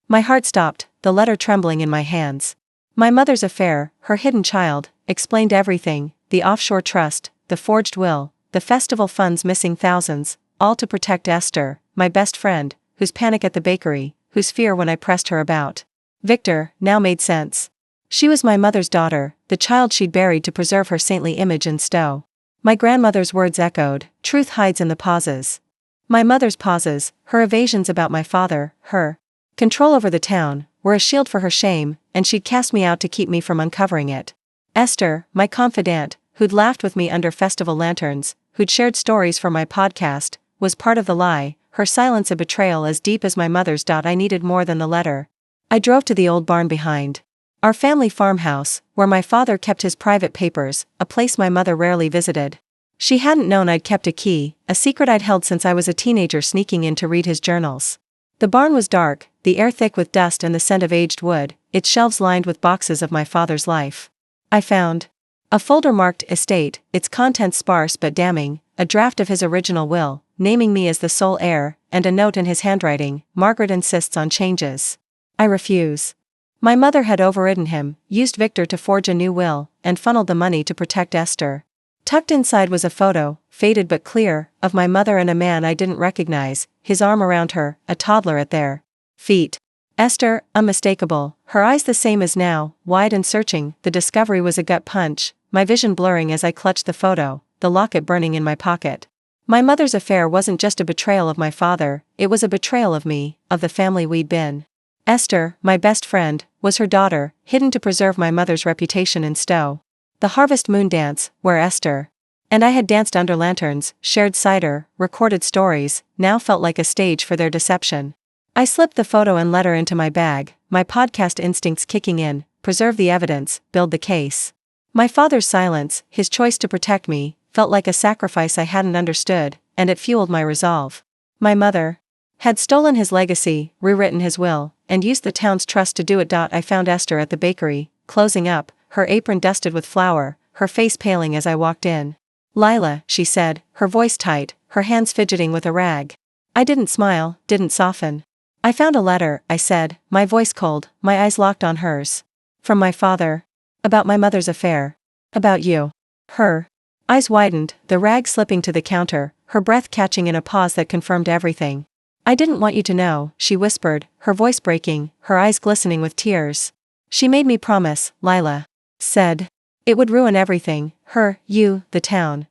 My heart stopped, the letter trembling in my hands. My mother's affair, her hidden child, explained everything, the offshore trust, the forged will, the festival funds missing thousands, all to protect Esther, my best friend, whose panic at the bakery, whose fear when I pressed her about Victor, now made sense. She was my mother's daughter, the child she'd buried to preserve her saintly image in Stowe. My grandmother's words echoed, truth hides in the pauses. My mother's pauses, her evasions about my father, her control over the town, were a shield for her shame, and she'd cast me out to keep me from uncovering it. Esther, my confidante, who'd laughed with me under festival lanterns, who'd shared stories for my podcast, was part of the lie, her silence a betrayal as deep as my mother's. I needed more than the letter. I drove to the old barn behind our family farmhouse, where my father kept his private papers, a place my mother rarely visited. She hadn't known I'd kept a key, a secret I'd held since I was a teenager sneaking in to read his journals. The barn was dark, the air thick with dust and the scent of aged wood, its shelves lined with boxes of my father's life. I found a folder marked estate, its contents sparse but damning, a draft of his original will, naming me as the sole heir, and a note in his handwriting, Margaret insists on changes. I refuse. My mother had overridden him, used Victor to forge a new will, and funneled the money to protect Esther. Tucked inside was a photo, faded but clear, of my mother and a man I didn't recognize, his arm around her, a toddler at their feet. Esther, unmistakable, her eyes the same as now, wide and searching. The discovery was a gut punch, my vision blurring as I clutched the photo, the locket burning in my pocket. My mother's affair wasn't just a betrayal of my father, it was a betrayal of me, of the family we'd been. Esther, my best friend, was her daughter, hidden to preserve my mother's reputation in Stowe. The harvest moon dance, where Esther and I had danced under lanterns, shared cider, recorded stories, now felt like a stage for their deception. I slipped the photo and letter into my bag, my podcast instincts kicking in, preserve the evidence, build the case. My father's silence, his choice to protect me, felt like a sacrifice I hadn't understood, and it fueled my resolve. My mother had stolen his legacy, rewritten his will, and used the town's trust to do it. I found Esther at the bakery, closing up, her apron dusted with flour, her face paling as I walked in. Lila, she said, her voice tight, her hands fidgeting with a rag. I didn't smile, didn't soften. I found a letter, I said, my voice cold, my eyes locked on hers. From my father. About my mother's affair. About you. Her eyes widened, the rag slipping to the counter, her breath catching in a pause that confirmed everything. I didn't want you to know, she whispered, her voice breaking, her eyes glistening with tears. She made me promise, Lila said. It would ruin everything, her, you, the town.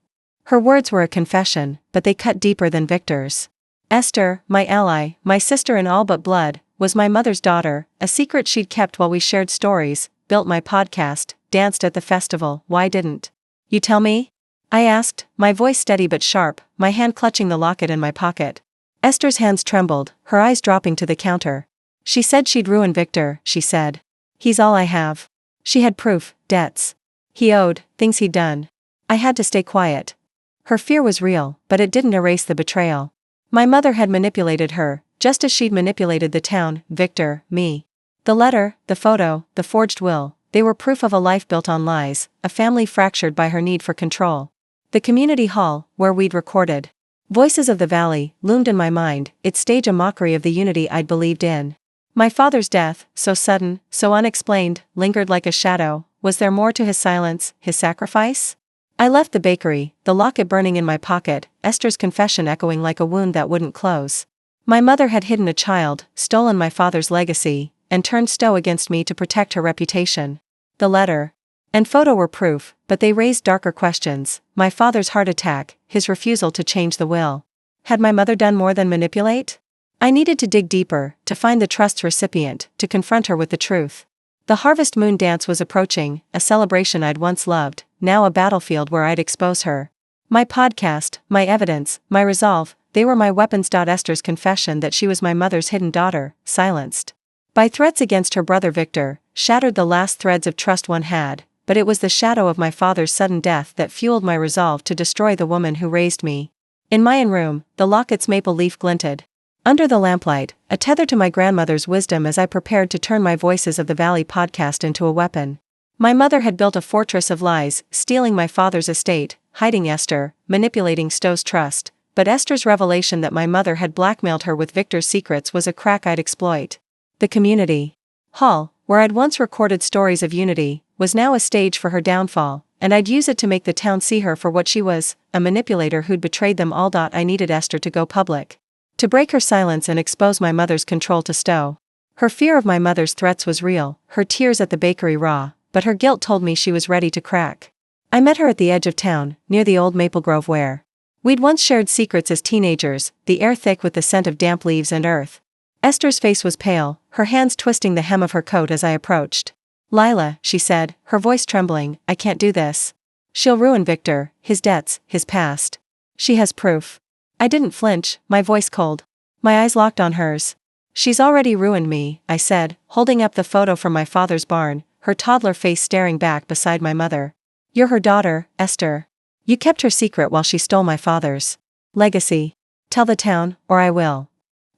Her words were a confession, but they cut deeper than Victor's. Esther, my ally, my sister in all but blood, was my mother's daughter, a secret she'd kept while we shared stories, built my podcast, danced at the festival. Why didn't you tell me? I asked, my voice steady but sharp, my hand clutching the locket in my pocket. Esther's hands trembled, her eyes dropping to the counter. She said she'd ruin Victor, she said. He's all I have. She had proof, debts he owed, things he'd done. I had to stay quiet. Her fear was real, but it didn't erase the betrayal. My mother had manipulated her, just as she'd manipulated the town, Victor, me. The letter, the photo, the forged will, they were proof of a life built on lies, a family fractured by her need for control. The community hall, where we'd recorded Voices of the Valley, loomed in my mind, its stage a mockery of the unity I'd believed in. My father's death, so sudden, so unexplained, lingered like a shadow. Was there more to his silence, his sacrifice? I left the bakery, the locket burning in my pocket, Esther's confession echoing like a wound that wouldn't close. My mother had hidden a child, stolen my father's legacy, and turned Stowe against me to protect her reputation. The letter and photo were proof, but they raised darker questions: my father's heart attack, his refusal to change the will. Had my mother done more than manipulate? I needed to dig deeper, to find the trust's recipient, to confront her with the truth. The harvest moon dance was approaching, a celebration I'd once loved, now a battlefield where I'd expose her. My podcast, my evidence, my resolve, they were my weapons. Esther's confession that she was my mother's hidden daughter, silenced by threats against her brother Victor, shattered the last threads of trust one had, but it was the shadow of my father's sudden death that fueled my resolve to destroy the woman who raised me. In my own room, the locket's maple leaf glinted under the lamplight, a tether to my grandmother's wisdom as I prepared to turn my Voices of the Valley podcast into a weapon. My mother had built a fortress of lies, stealing my father's estate, hiding Esther, manipulating Stowe's trust, but Esther's revelation that my mother had blackmailed her with Victor's secrets was a crack I'd exploit. The community hall, where I'd once recorded stories of unity, was now a stage for her downfall, and I'd use it to make the town see her for what she was, a manipulator who'd betrayed them all. I needed Esther to go public, to break her silence and expose my mother's control to Stowe. Her fear of my mother's threats was real, her tears at the bakery raw, but her guilt told me she was ready to crack. I met her at the edge of town, near the old maple grove where we'd once shared secrets as teenagers, the air thick with the scent of damp leaves and earth. Esther's face was pale, her hands twisting the hem of her coat as I approached. "Lila," she said, her voice trembling, "I can't do this. She'll ruin Victor, his debts, his past. She has proof." I didn't flinch, my voice cold. My eyes locked on hers. "She's already ruined me," I said, holding up the photo from my father's barn, her toddler face staring back beside my mother. "You're her daughter, Esther. You kept her secret while she stole my father's legacy. Tell the town, or I will."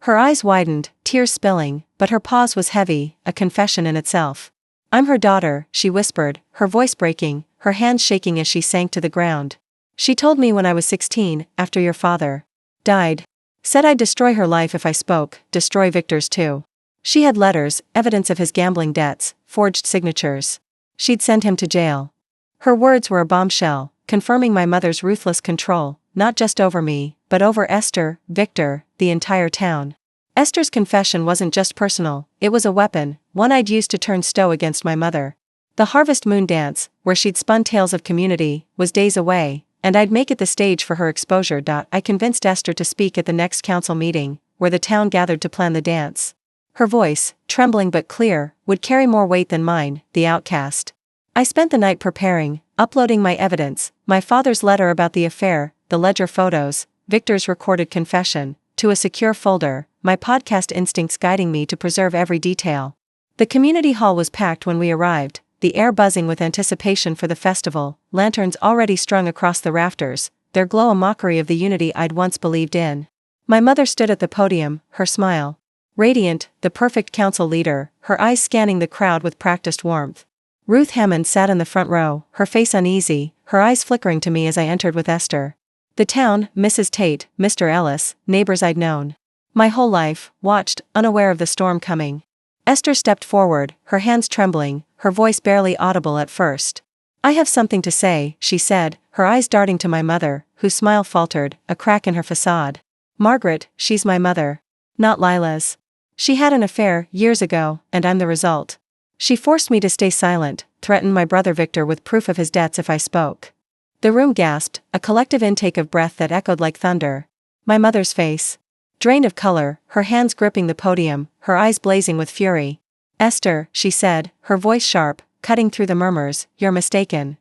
Her eyes widened, tears spilling, but her pause was heavy, a confession in itself. "I'm her daughter," she whispered, her voice breaking, her hands shaking as she sank to the ground. "She told me when I was 16, after your father died. Said I'd destroy her life if I spoke, destroy Victor's too. She had letters, evidence of his gambling debts, forged signatures. She'd send him to jail." Her words were a bombshell, confirming my mother's ruthless control, not just over me, but over Esther, Victor, the entire town. Esther's confession wasn't just personal, it was a weapon, one I'd used to turn Stowe against my mother. The harvest moon dance, where she'd spun tales of community, was days away, and I'd make it the stage for her exposure. I convinced Esther to speak at the next council meeting, where the town gathered to plan the dance. Her voice, trembling but clear, would carry more weight than mine, the outcast. I spent the night preparing, uploading my evidence, my father's letter about the affair, the ledger photos, Victor's recorded confession, to a secure folder, my podcast instincts guiding me to preserve every detail. The community hall was packed when we arrived, the air buzzing with anticipation for the festival, lanterns already strung across the rafters, their glow a mockery of the unity I'd once believed in. My mother stood at the podium, her smile radiant, the perfect council leader, her eyes scanning the crowd with practiced warmth. Ruth Hammond sat in the front row, her face uneasy, her eyes flickering to me as I entered with Esther. The town, Mrs. Tate, Mr. Ellis, neighbors I'd known my whole life, watched, unaware of the storm coming. Esther stepped forward, her hands trembling, her voice barely audible at first. "I have something to say," she said, her eyes darting to my mother, whose smile faltered, a crack in her facade. "Margaret, she's my mother. Not Lila's. She had an affair, years ago, and I'm the result. She forced me to stay silent, threatened my brother Victor with proof of his debts if I spoke." The room gasped, a collective intake of breath that echoed like thunder. My mother's face drained of color, her hands gripping the podium, her eyes blazing with fury. "Esther," she said, her voice sharp, cutting through the murmurs, "you're mistaken."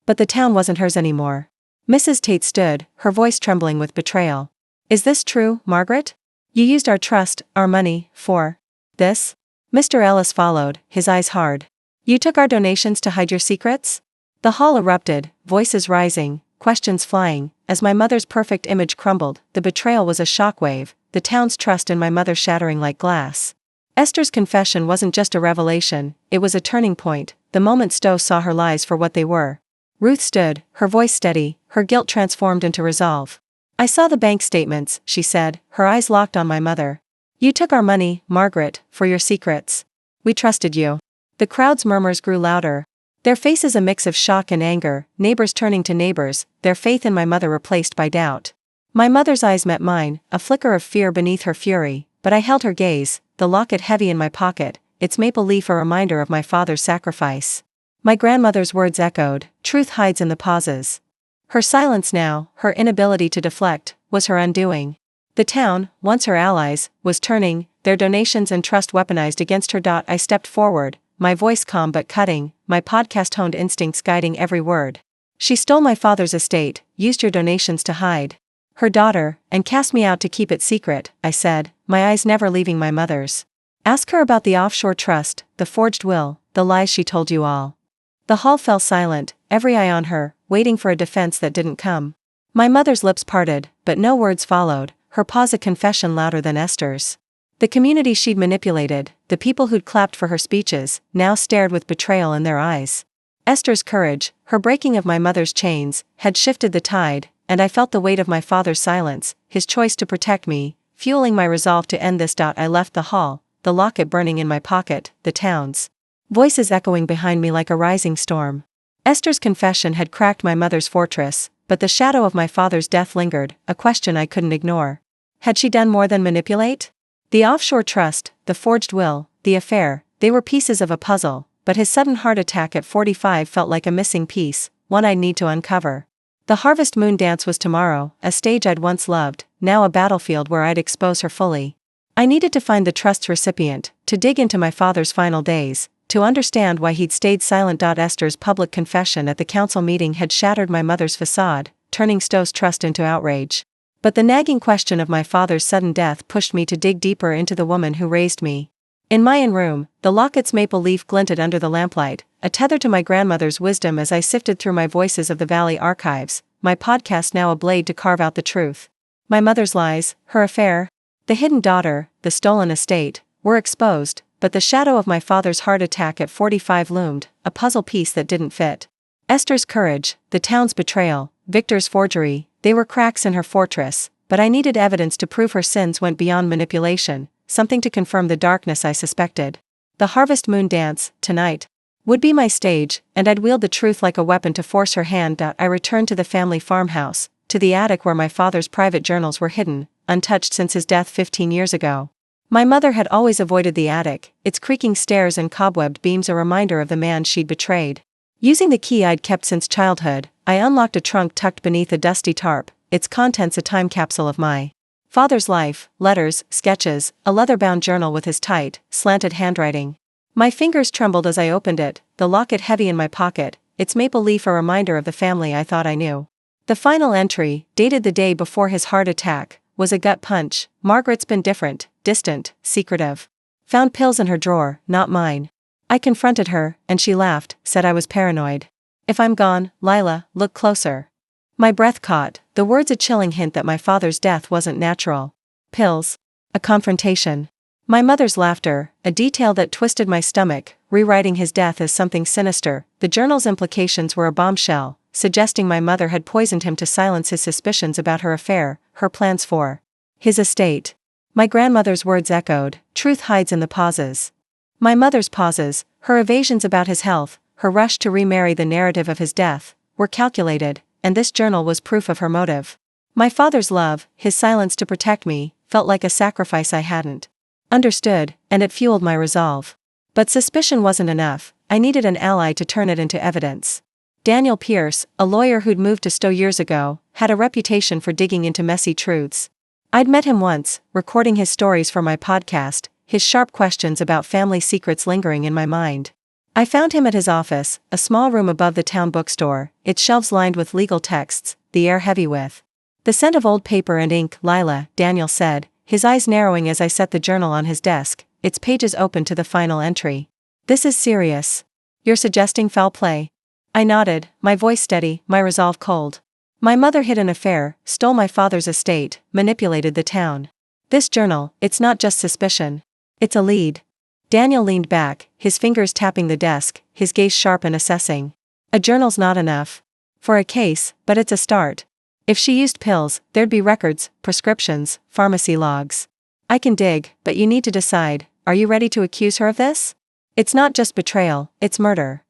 But the town wasn't hers anymore. Mrs. Tate stood, her voice trembling with betrayal. "Is this true, Margaret? You used our trust, our money, for this?" Mr. Ellis followed, his eyes hard. You took our donations to hide your secrets? The hall erupted, voices rising, questions flying. As my mother's perfect image crumbled, the betrayal was a shockwave, the town's trust in my mother shattering like glass. Esther's confession wasn't just a revelation, it was a turning point, the moment Stowe saw her lies for what they were. Ruth stood, her voice steady, her guilt transformed into resolve. I saw the bank statements, she said, her eyes locked on my mother. You took our money, Margaret, for your secrets. We trusted you. The crowd's murmurs grew louder. Their faces a mix of shock and anger, neighbors turning to neighbors, their faith in my mother replaced by doubt. My mother's eyes met mine, a flicker of fear beneath her fury, but I held her gaze, the locket heavy in my pocket, its maple leaf a reminder of my father's sacrifice. My grandmother's words echoed, truth hides in the pauses. Her silence now, her inability to deflect, was her undoing. The town, once her allies, was turning, their donations and trust weaponized against her. I stepped forward, my voice calm but cutting, my podcast-honed instincts guiding every word. She stole my father's estate, used your donations to hide her daughter, and cast me out to keep it secret, I said, my eyes never leaving my mother's. Ask her about the offshore trust, the forged will, the lies she told you all. The hall fell silent, every eye on her, waiting for a defense that didn't come. My mother's lips parted, but no words followed, her pause a confession louder than Esther's. The community she'd manipulated, the people who'd clapped for her speeches, now stared with betrayal in their eyes. Esther's courage, her breaking of my mother's chains, had shifted the tide, and I felt the weight of my father's silence, his choice to protect me, fueling my resolve to end this. I left the hall, the locket burning in my pocket, the town's voices echoing behind me like a rising storm. Esther's confession had cracked my mother's fortress, but the shadow of my father's death lingered, a question I couldn't ignore. Had she done more than manipulate? The offshore trust, the forged will, the affair, they were pieces of a puzzle, but his sudden heart attack at 45 felt like a missing piece, one I'd need to uncover. The harvest moon dance was tomorrow, a stage I'd once loved, now a battlefield where I'd expose her fully. I needed to find the trust's recipient, to dig into my father's final days, to understand why he'd stayed silent. Esther's public confession at the council meeting had shattered my mother's facade, turning Stowe's trust into outrage. But the nagging question of my father's sudden death pushed me to dig deeper into the woman who raised me. In my own room, the locket's maple leaf glinted under the lamplight, a tether to my grandmother's wisdom as I sifted through my Voices of the Valley archives, my podcast now a blade to carve out the truth. My mother's lies, her affair, the hidden daughter, the stolen estate, were exposed, but the shadow of my father's heart attack at 45 loomed, a puzzle piece that didn't fit. Esther's courage, the town's betrayal, Victor's forgery, they were cracks in her fortress, but I needed evidence to prove her sins went beyond manipulation, something to confirm the darkness I suspected. The harvest moon dance, tonight, would be my stage, and I'd wield the truth like a weapon to force her hand. I returned to the family farmhouse, to the attic where my father's private journals were hidden, untouched since his death 15 years ago. My mother had always avoided the attic, its creaking stairs and cobwebbed beams a reminder of the man she'd betrayed. Using the key I'd kept since childhood, I unlocked a trunk tucked beneath a dusty tarp, its contents a time capsule of my father's life, letters, sketches, a leather-bound journal with his tight, slanted handwriting. My fingers trembled as I opened it, the locket heavy in my pocket, its maple leaf a reminder of the family I thought I knew. The final entry, dated the day before his heart attack, was a gut punch. Margaret's been different, distant, secretive. Found pills in her drawer, not mine. I confronted her, and she laughed, said I was paranoid. If I'm gone, Lila, look closer. My breath caught, the words a chilling hint that my father's death wasn't natural. Pills. A confrontation. My mother's laughter, a detail that twisted my stomach, rewriting his death as something sinister. The journal's implications were a bombshell, suggesting my mother had poisoned him to silence his suspicions about her affair, her plans for his estate. My grandmother's words echoed, truth hides in the pauses. My mother's pauses, her evasions about his health, her rush to remarry, the narrative of his death, were calculated, and this journal was proof of her motive. My father's love, his silence to protect me, felt like a sacrifice I hadn't understood, and it fueled my resolve. But suspicion wasn't enough, I needed an ally to turn it into evidence. Daniel Pierce, a lawyer who'd moved to Stowe years ago, had a reputation for digging into messy truths. I'd met him once, recording his stories for my podcast, his sharp questions about family secrets lingering in my mind. I found him at his office, a small room above the town bookstore, its shelves lined with legal texts, the air heavy with the scent of old paper and ink. Lila, Daniel said, his eyes narrowing as I set the journal on his desk, its pages open to the final entry. This is serious. You're suggesting foul play? I nodded, my voice steady, my resolve cold. My mother hid an affair, stole my father's estate, manipulated the town. This journal, it's not just suspicion. It's a lead. Daniel leaned back, his fingers tapping the desk, his gaze sharp and assessing. A journal's not enough for a case, but it's a start. If she used pills, there'd be records, prescriptions, pharmacy logs. I can dig, but you need to decide, are you ready to accuse her of this? It's not just betrayal, it's murder.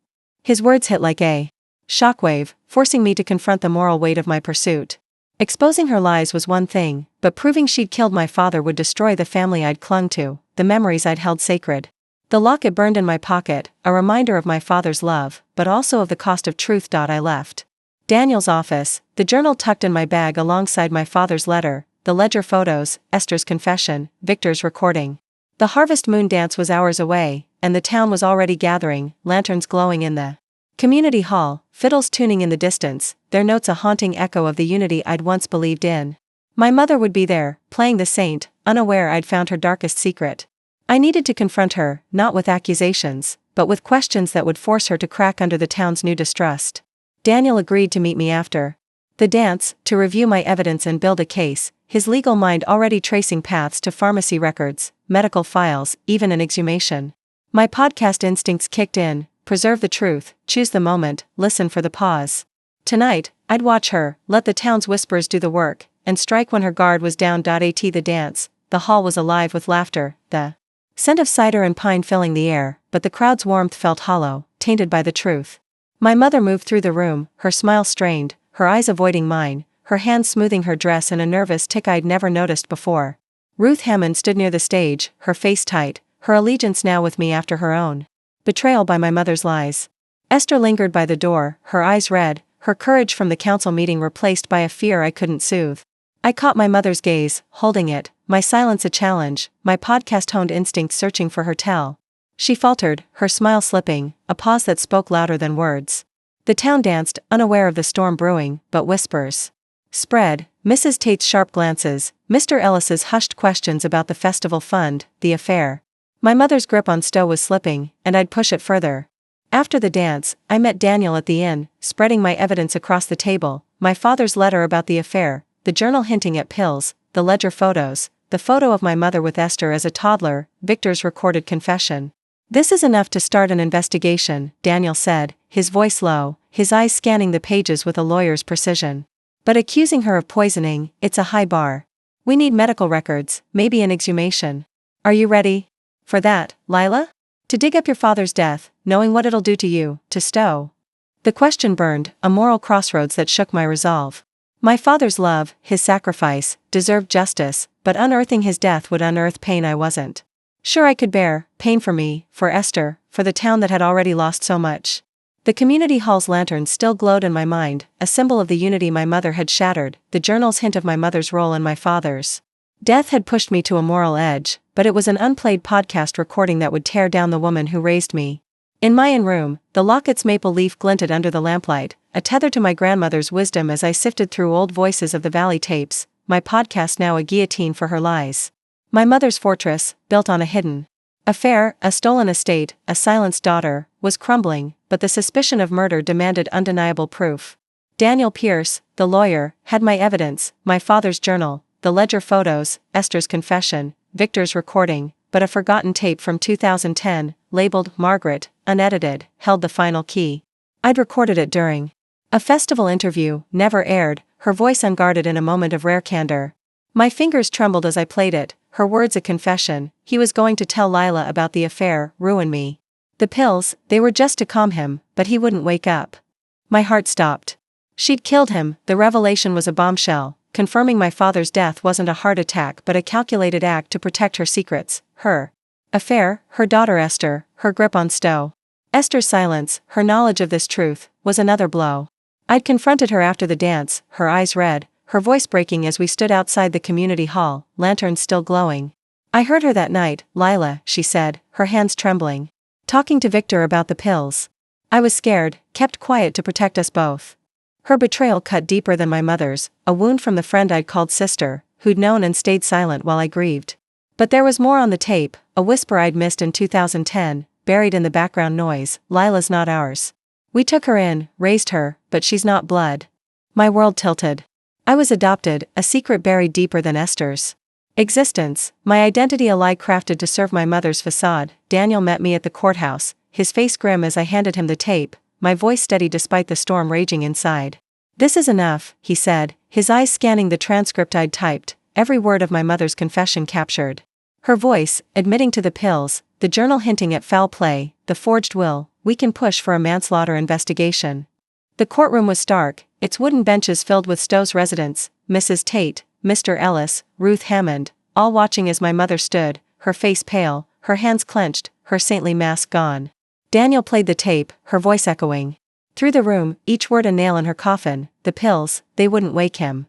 His words hit like a shockwave, forcing me to confront the moral weight of my pursuit. Exposing her lies was one thing, but proving she'd killed my father would destroy the family I'd clung to, the memories I'd held sacred. The locket burned in my pocket, a reminder of my father's love, but also of the cost of truth. I left Daniel's office, the journal tucked in my bag alongside my father's letter, the ledger photos, Esther's confession, Victor's recording. The harvest moon dance was hours away, and the town was already gathering, lanterns glowing in the community hall, fiddles tuning in the distance, their notes a haunting echo of the unity I'd once believed in. My mother would be there, playing the saint, unaware I'd found her darkest secret. I needed to confront her, not with accusations, but with questions that would force her to crack under the town's new distrust. Daniel agreed to meet me after the dance, to review my evidence and build a case, his legal mind already tracing paths to pharmacy records, medical files, even an exhumation. My podcast instincts kicked in, preserve the truth, choose the moment, listen for the pause. Tonight, I'd watch her, let the town's whispers do the work, and strike when her guard was down. At the dance, the hall was alive with laughter, the scent of cider and pine filling the air, but the crowd's warmth felt hollow, tainted by the truth. My mother moved through the room, her smile strained, her eyes avoiding mine, her hands smoothing her dress in a nervous tic I'd never noticed before. Ruth Hammond stood near the stage, her face tight, her allegiance now with me after her own betrayal by my mother's lies. Esther lingered by the door, her eyes red, her courage from the council meeting replaced by a fear I couldn't soothe. I caught my mother's gaze, holding it, my silence a challenge, my podcast-honed instinct searching for her tell. She faltered, her smile slipping, a pause that spoke louder than words. The town danced, unaware of the storm brewing, but whispers spread, Mrs. Tate's sharp glances, Mr. Ellis's hushed questions about the festival fund, the affair. My mother's grip on Stowe was slipping, and I'd push it further. After the dance, I met Daniel at the inn, spreading my evidence across the table, my father's letter about the affair, the journal hinting at pills, the ledger photos, the photo of my mother with Esther as a toddler, Victor's recorded confession. This is enough to start an investigation, Daniel said, his voice low, his eyes scanning the pages with a lawyer's precision. But accusing her of poisoning, it's a high bar. We need medical records, maybe an exhumation. Are you ready for that, Lila? To dig up your father's death, knowing what it'll do to you, to Stowe? The question burned, a moral crossroads that shook my resolve. My father's love, his sacrifice, deserved justice, but unearthing his death would unearth pain I wasn't sure I could bear, pain for me, for Esther, for the town that had already lost so much. The community hall's lanterns still glowed in my mind, a symbol of the unity my mother had shattered, the journal's hint of my mother's role in my father's death had pushed me to a moral edge, but it was an unplayed podcast recording that would tear down the woman who raised me. In my inn room, the locket's maple leaf glinted under the lamplight, a tether to my grandmother's wisdom as I sifted through old voices of the Valley tapes, my podcast now a guillotine for her lies. My mother's fortress, built on a hidden affair, a stolen estate, a silenced daughter, was crumbling, but the suspicion of murder demanded undeniable proof. Daniel Pierce, the lawyer, had my evidence, my father's journal, the ledger photos, Esther's confession, Victor's recording, but a forgotten tape from 2010, labeled Margaret, unedited, held the final key. I'd recorded it during a festival interview, never aired, her voice unguarded in a moment of rare candor. My fingers trembled as I played it, her words a confession, he was going to tell Lila about the affair, ruin me. The pills, they were just to calm him, but he wouldn't wake up. My heart stopped. She'd killed him, the revelation was a bombshell, confirming my father's death wasn't a heart attack but a calculated act to protect her secrets, her affair, her daughter Esther, her grip on Stowe. Esther's silence, her knowledge of this truth, was another blow. I'd confronted her after the dance, her eyes red, her voice breaking as we stood outside the community hall, lanterns still glowing. I heard her that night, Lila, she said, her hands trembling, talking to Victor about the pills. I was scared, kept quiet to protect us both. Her betrayal cut deeper than my mother's, a wound from the friend I'd called sister, who'd known and stayed silent while I grieved. But there was more on the tape, a whisper I'd missed in 2010, buried in the background noise, "Lila's not ours. We took her in, raised her, but she's not blood." My world tilted. I was adopted, a secret buried deeper than Esther's existence, my identity a lie crafted to serve my mother's facade. Daniel met me at the courthouse, his face grim as I handed him the tape, my voice steady despite the storm raging inside. "This is enough," he said, his eyes scanning the transcript I'd typed, every word of my mother's confession captured. Her voice, admitting to the pills, the journal hinting at foul play, the forged will. "We can push for a manslaughter investigation." The courtroom was stark, its wooden benches filled with Stowe's residents, Mrs. Tate, Mr. Ellis, Ruth Hammond, all watching as my mother stood, her face pale, her hands clenched, her saintly mask gone. Daniel played the tape, her voice echoing through the room, each word a nail in her coffin. The pills, they wouldn't wake him.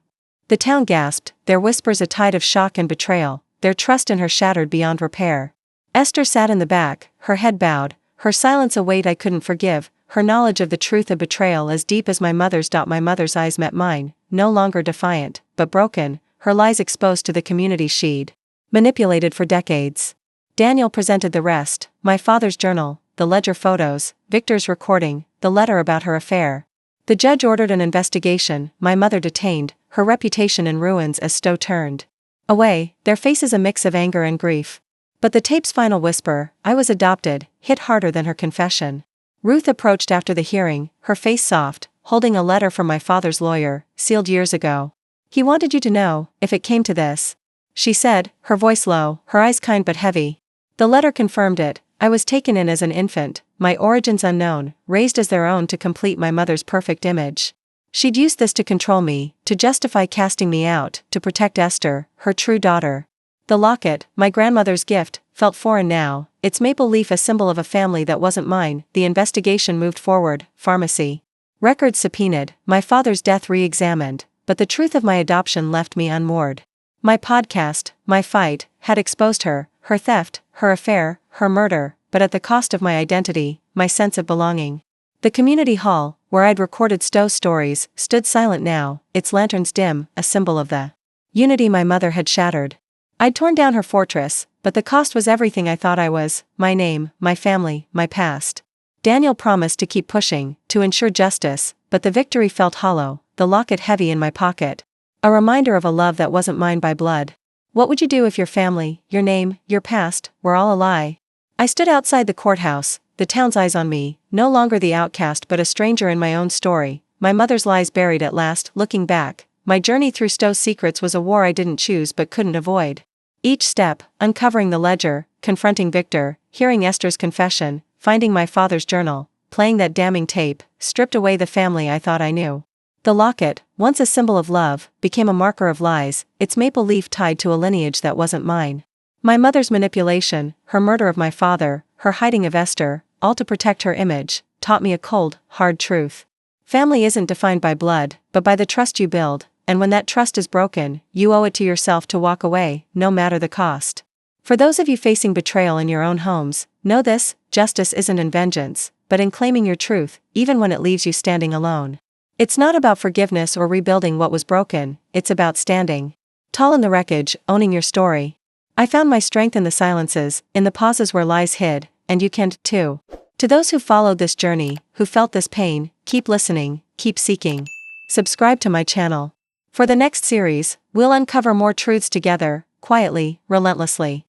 The town gasped, their whispers a tide of shock and betrayal, their trust in her shattered beyond repair. Esther sat in the back, her head bowed, her silence a weight I couldn't forgive, her knowledge of the truth a betrayal as deep as my mother's. My mother's eyes met mine, no longer defiant, but broken, her lies exposed to the community she'd manipulated for decades. Daniel presented the rest, my father's journal, the ledger photos, Victor's recording, the letter about her affair. The judge ordered an investigation, my mother detained, her reputation in ruins as Stowe turned away, their faces a mix of anger and grief. But the tape's final whisper, "I was adopted," hit harder than her confession. Ruth approached after the hearing, her face soft, holding a letter from my father's lawyer, sealed years ago. "He wanted you to know, if it came to this," she said, her voice low, her eyes kind but heavy. The letter confirmed it. I was taken in as an infant, my origins unknown, raised as their own to complete my mother's perfect image. She'd used this to control me, to justify casting me out, to protect Esther, her true daughter. The locket, my grandmother's gift, felt foreign now, its maple leaf a symbol of a family that wasn't mine. The investigation moved forward, pharmacy records subpoenaed, my father's death re-examined, but the truth of my adoption left me unmoored. My podcast, my fight, had exposed her, her theft, her affair, her murder, but at the cost of my identity, my sense of belonging. The community hall, where I'd recorded Stowe's stories, stood silent now, its lanterns dim, a symbol of the unity my mother had shattered. I'd torn down her fortress, but the cost was everything I thought I was, my name, my family, my past. Daniel promised to keep pushing, to ensure justice, but the victory felt hollow, the locket heavy in my pocket. A reminder of a love that wasn't mine by blood. What would you do if your family, your name, your past, were all a lie? I stood outside the courthouse, the town's eyes on me, no longer the outcast but a stranger in my own story, my mother's lies buried at last. Looking back, my journey through Stowe's secrets was a war I didn't choose but couldn't avoid. Each step, uncovering the ledger, confronting Victor, hearing Esther's confession, finding my father's journal, playing that damning tape, stripped away the family I thought I knew. The locket, once a symbol of love, became a marker of lies, its maple leaf tied to a lineage that wasn't mine. My mother's manipulation, her murder of my father, her hiding of Esther, all to protect her image, taught me a cold, hard truth. Family isn't defined by blood, but by the trust you build, and when that trust is broken, you owe it to yourself to walk away, no matter the cost. For those of you facing betrayal in your own homes, know this: justice isn't in vengeance, but in claiming your truth, even when it leaves you standing alone. It's not about forgiveness or rebuilding what was broken, it's about standing tall in the wreckage, owning your story. I found my strength in the silences, in the pauses where lies hid, and you can, too. To those who followed this journey, who felt this pain, keep listening, keep seeking. Subscribe to my channel. For the next series, we'll uncover more truths together, quietly, relentlessly.